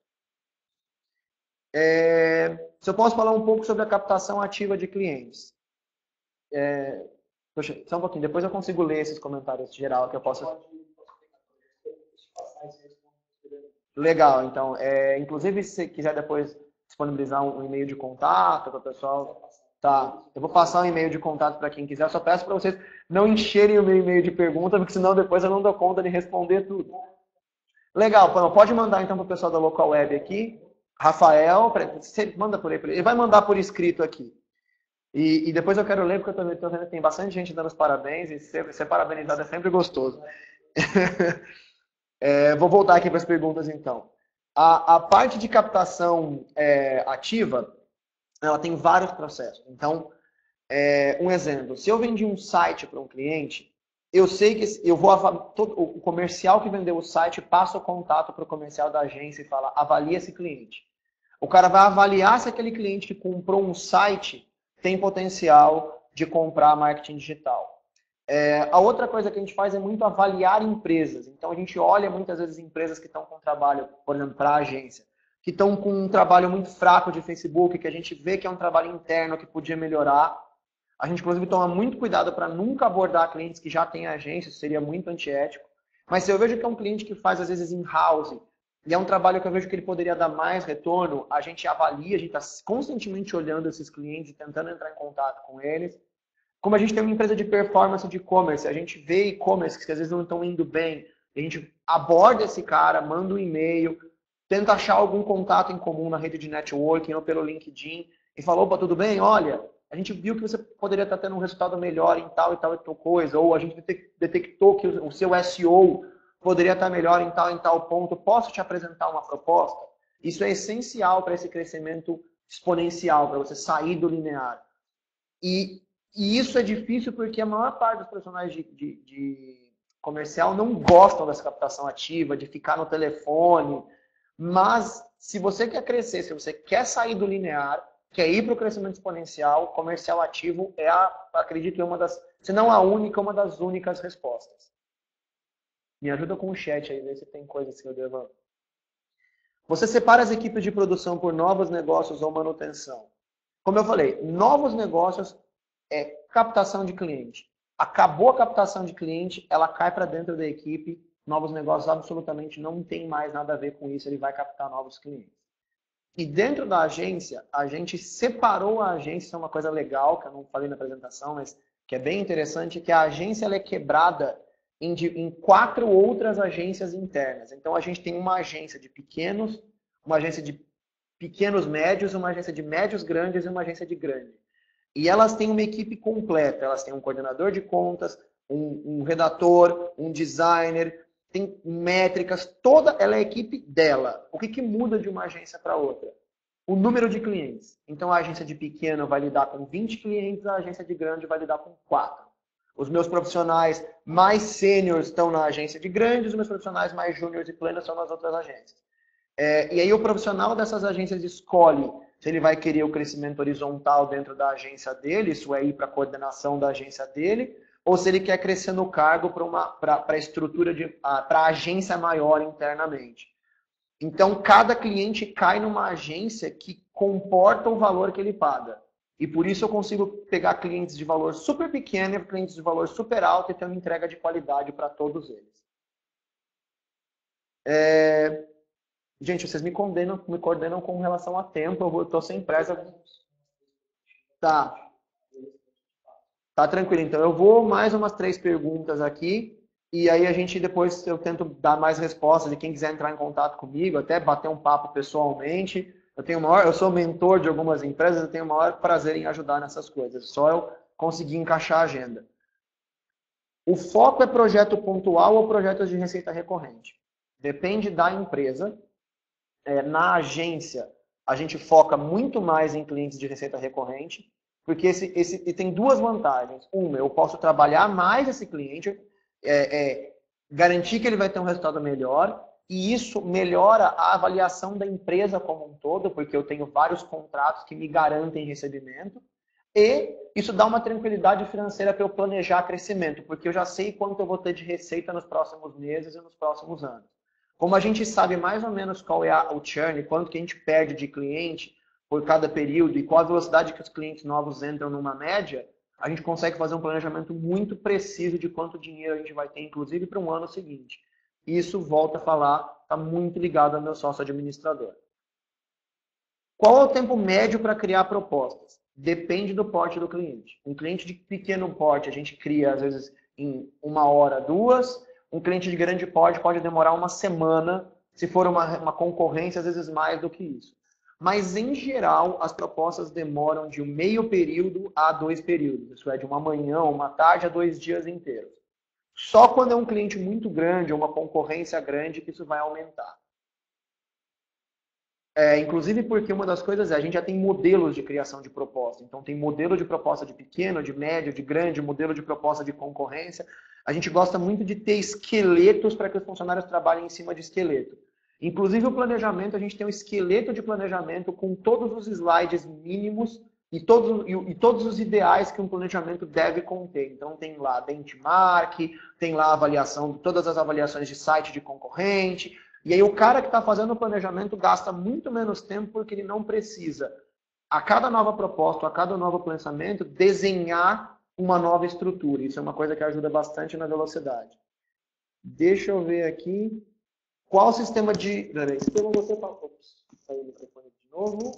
Se eu posso falar um pouco sobre a captação ativa de clientes. Poxa, só um pouquinho, depois eu consigo ler esses comentários geral que eu posso... Legal, então, inclusive se você quiser depois disponibilizar um e-mail de contato para o pessoal... Tá, eu vou passar um e-mail de contato para quem quiser. Eu só peço para vocês não encherem o meu e-mail de perguntas, porque senão depois eu não dou conta de responder tudo. Legal, pode mandar então para o pessoal da Local Web aqui. Rafael, você manda por aí. Ele vai mandar por escrito aqui. E depois eu quero ler, porque eu estou vendo que tem bastante gente dando os parabéns, e ser parabenizado é sempre gostoso. Vou voltar aqui para as perguntas então. A parte de captação ativa, ela tem vários processos. Então, um exemplo, se eu vendi um site para um cliente, eu sei que o comercial que vendeu o site passa o contato para o comercial da agência e fala, avalia esse cliente. O cara vai avaliar se aquele cliente que comprou um site tem potencial de comprar marketing digital. A outra coisa que a gente faz é muito avaliar empresas. Então, a gente olha muitas vezes empresas que estão com trabalho, por exemplo, para a agência, que estão com um trabalho muito fraco de Facebook, que a gente vê que é um trabalho interno que podia melhorar. A gente, inclusive, toma muito cuidado para nunca abordar clientes que já têm agência, isso seria muito antiético. Mas se eu vejo que é um cliente que faz, às vezes, in-house, e é um trabalho que eu vejo que ele poderia dar mais retorno, a gente avalia, a gente está constantemente olhando esses clientes, tentando entrar em contato com eles. Como a gente tem uma empresa de performance de e-commerce, a gente vê e-commerce que às vezes não estão indo bem, a gente aborda esse cara, manda um e-mail, tenta achar algum contato em comum na rede de networking ou pelo LinkedIn e fala, opa, tudo bem? Olha, a gente viu que você poderia estar tendo um resultado melhor em tal e tal coisa, ou a gente detectou que o seu SEO poderia estar melhor em tal ponto, posso te apresentar uma proposta? Isso é essencial para esse crescimento exponencial, para você sair do linear. E isso é difícil porque a maior parte dos profissionais de comercial não gostam dessa captação ativa, de ficar no telefone. Mas se você quer crescer, se você quer sair do linear, quer ir para o crescimento exponencial, comercial ativo é, acredito, uma das, se não a única, uma das únicas respostas. Me ajuda com o chat aí, ver se tem coisas que eu devo... Você separa as equipes de produção por novos negócios ou manutenção. Como eu falei, novos negócios é captação de cliente. Acabou a captação de cliente, ela cai para dentro da equipe. Novos negócios absolutamente não tem mais nada a ver com isso, ele vai captar novos clientes. E dentro da agência, a gente separou a agência, isso é uma coisa legal, que eu não falei na apresentação, mas que é bem interessante, que a agência ela é quebrada em 4 outras agências internas. Então a gente tem uma agência de pequenos, uma agência de pequenos médios, uma agência de médios grandes e uma agência de grande. E elas têm uma equipe completa, elas têm um coordenador de contas, um redator, um designer, tem métricas, toda ela é a equipe dela. O que muda de uma agência para outra? O número de clientes. Então a agência de pequeno vai lidar com 20 clientes, a agência de grande vai lidar com 4. Os meus profissionais mais sêniores estão na agência de grandes, os meus profissionais mais júniores e plenos estão nas outras agências. E aí o profissional dessas agências escolhe se ele vai querer o crescimento horizontal dentro da agência dele, isso é ir para a coordenação da agência dele, ou se ele quer crescer no cargo para a estrutura, para a agência maior internamente. Então, cada cliente cai numa agência que comporta o valor que ele paga. E por isso eu consigo pegar clientes de valor super pequeno e clientes de valor super alto e ter uma entrega de qualidade para todos eles. Gente, vocês me coordenam com relação a tempo, eu estou sem pressa. Tá. Tá tranquilo, então eu vou mais umas 3 perguntas aqui e aí a gente depois eu tento dar mais respostas de quem quiser entrar em contato comigo, até bater um papo pessoalmente. Eu sou mentor de algumas empresas, eu tenho o maior prazer em ajudar nessas coisas. Só eu conseguir encaixar a agenda. O foco é projeto pontual ou projetos de receita recorrente? Depende da empresa. Na agência, a gente foca muito mais em clientes de receita recorrente, porque esse tem 2 vantagens. Uma, eu posso trabalhar mais esse cliente, garantir que ele vai ter um resultado melhor, e isso melhora a avaliação da empresa como um todo, porque eu tenho vários contratos que me garantem recebimento, e isso dá uma tranquilidade financeira para eu planejar crescimento, porque eu já sei quanto eu vou ter de receita nos próximos meses e nos próximos anos. Como a gente sabe mais ou menos qual é o churn, quanto que a gente perde de cliente por cada período e qual a velocidade que os clientes novos entram numa média, a gente consegue fazer um planejamento muito preciso de quanto dinheiro a gente vai ter, inclusive para um ano seguinte. Isso, volta a falar, está muito ligado ao meu sócio administrador. Qual é o tempo médio para criar propostas? Depende do porte do cliente. Um cliente de pequeno porte a gente cria, às vezes, em 1 hora, 2. Um cliente de grande porte pode demorar 1 semana, se for uma concorrência, às vezes mais do que isso. Mas, em geral, as propostas demoram de um meio período a 2 períodos. Isso é, de uma manhã, uma tarde a 2 dias inteiros. Só quando é um cliente muito grande ou uma concorrência grande que isso vai aumentar. Inclusive porque uma das coisas a gente já tem modelos de criação de proposta. Então tem modelo de proposta de pequeno, de médio, de grande, modelo de proposta de concorrência. A gente gosta muito de ter esqueletos para que os funcionários trabalhem em cima de esqueleto. Inclusive o planejamento, a gente tem um esqueleto de planejamento com todos os slides mínimos e todos os ideais que um planejamento deve conter. Então tem lá benchmark, tem lá avaliação, todas as avaliações de site de concorrente, E aí o cara que está fazendo o planejamento gasta muito menos tempo porque ele não precisa, a cada nova proposta, a cada novo pensamento, desenhar uma nova estrutura. Isso é uma coisa que ajuda bastante na velocidade. Deixa eu ver aqui. Qual sistema de... Peraí, sistema você falou... Ops, saiu o microfone de novo.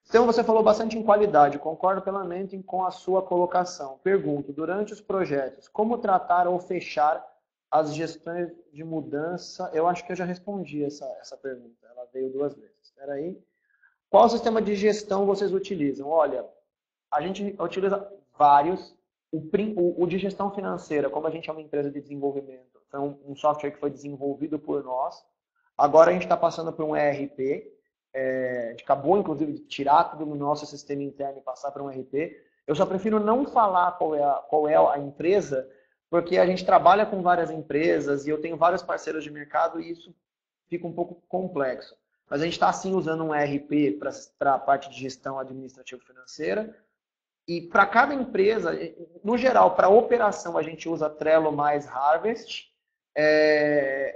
Então, você falou bastante em qualidade. Concordo plenamente com a sua colocação. Pergunto, durante os projetos, como tratar ou fechar as gestões de mudança? Eu acho que eu já respondi essa pergunta. Ela veio 2 vezes. Espera aí. Qual sistema de gestão vocês utilizam? Olha, a gente utiliza vários. O de gestão financeira, como a gente é uma empresa de desenvolvimento, foi um software que foi desenvolvido por nós. Agora a gente está passando por um ERP. A gente acabou, inclusive, de tirar tudo do nosso sistema interno e passar para um ERP. Eu só prefiro não falar qual é a empresa, porque a gente trabalha com várias empresas e eu tenho vários parceiros de mercado e isso fica um pouco complexo. Mas a gente está, sim, usando um ERP para a parte de gestão administrativo-financeira. E para cada empresa, no geral, para operação, a gente usa Trello mais Harvest.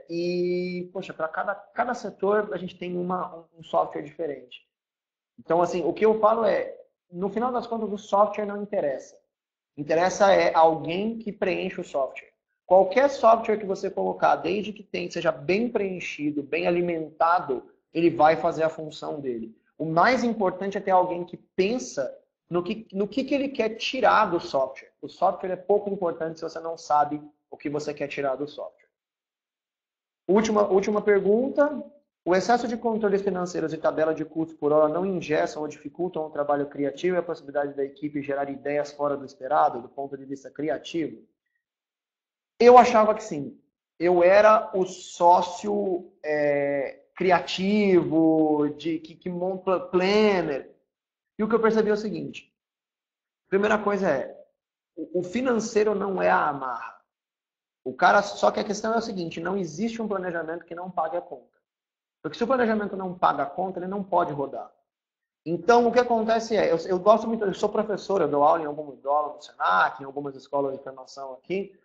E, poxa, para cada setor, a gente tem um software diferente. Então, assim, o que eu falo no final das contas, o software não interessa. Interessa alguém que preenche o software. Qualquer software que você colocar, desde que seja bem preenchido, bem alimentado, ele vai fazer a função dele. O mais importante é ter alguém que pensa no que ele quer tirar do software. O software é pouco importante se você não sabe o que você quer tirar do software. Última pergunta. O excesso de controles financeiros e tabela de custos por hora não engessam ou dificultam o trabalho criativo e a possibilidade da equipe gerar ideias fora do esperado, do ponto de vista criativo? Eu achava que sim. Eu era o sócio criativo, que monta planner. E o que eu percebi é o seguinte. Primeira coisa o financeiro não é a amarra. Só que a questão é o seguinte, não existe um planejamento que não pague a conta. Porque se o planejamento não paga a conta, ele não pode rodar. Então, o que acontece eu gosto muito, eu sou professor, eu dou aula no Senac, em algumas escolas de formação aqui,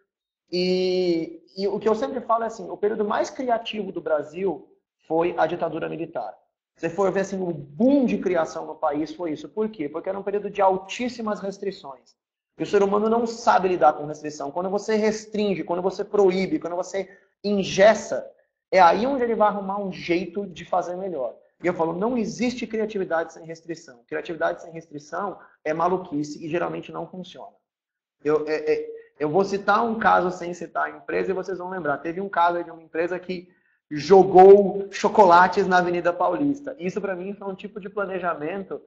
e o que eu sempre falo é assim, o período mais criativo do Brasil foi a ditadura militar. Se for ver assim, o boom de criação no país foi isso. Por quê? Porque era um período de altíssimas restrições. E o ser humano não sabe lidar com restrição. Quando você restringe, quando você proíbe, quando você engessa, é aí onde ele vai arrumar um jeito de fazer melhor. E eu falo, não existe criatividade sem restrição. Criatividade sem restrição é maluquice e geralmente não funciona. Eu vou citar um caso sem citar a empresa e vocês vão lembrar. Teve um caso de uma empresa que jogou chocolates na Avenida Paulista. Isso, para mim, foi um tipo de planejamento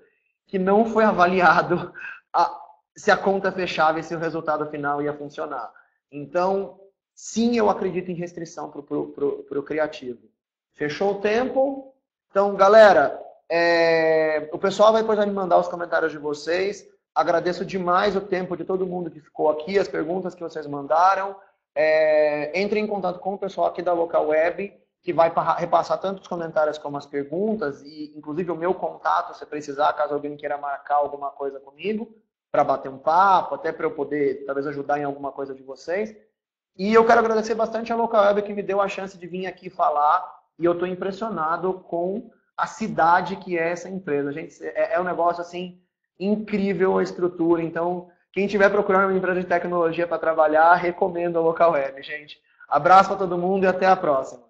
que não foi avaliado se a conta fechava e se o resultado final ia funcionar. Então, sim, eu acredito em restrição para o criativo. Fechou o tempo? Então, galera, o pessoal vai depois me mandar os comentários de vocês. Agradeço demais o tempo de todo mundo que ficou aqui, as perguntas que vocês mandaram. Entre em contato com o pessoal aqui da Local Web, que vai repassar tanto os comentários como as perguntas, e inclusive o meu contato, se precisar, caso alguém queira marcar alguma coisa comigo, para bater um papo, até para eu poder, talvez, ajudar em alguma coisa de vocês. E eu quero agradecer bastante a Local Web, que me deu a chance de vir aqui falar, e eu estou impressionado com a cidade que é essa empresa. Gente, um negócio, assim, incrível a estrutura. Então, quem estiver procurando uma empresa de tecnologia para trabalhar, recomendo a Local Web, gente. Abraço para todo mundo e até a próxima.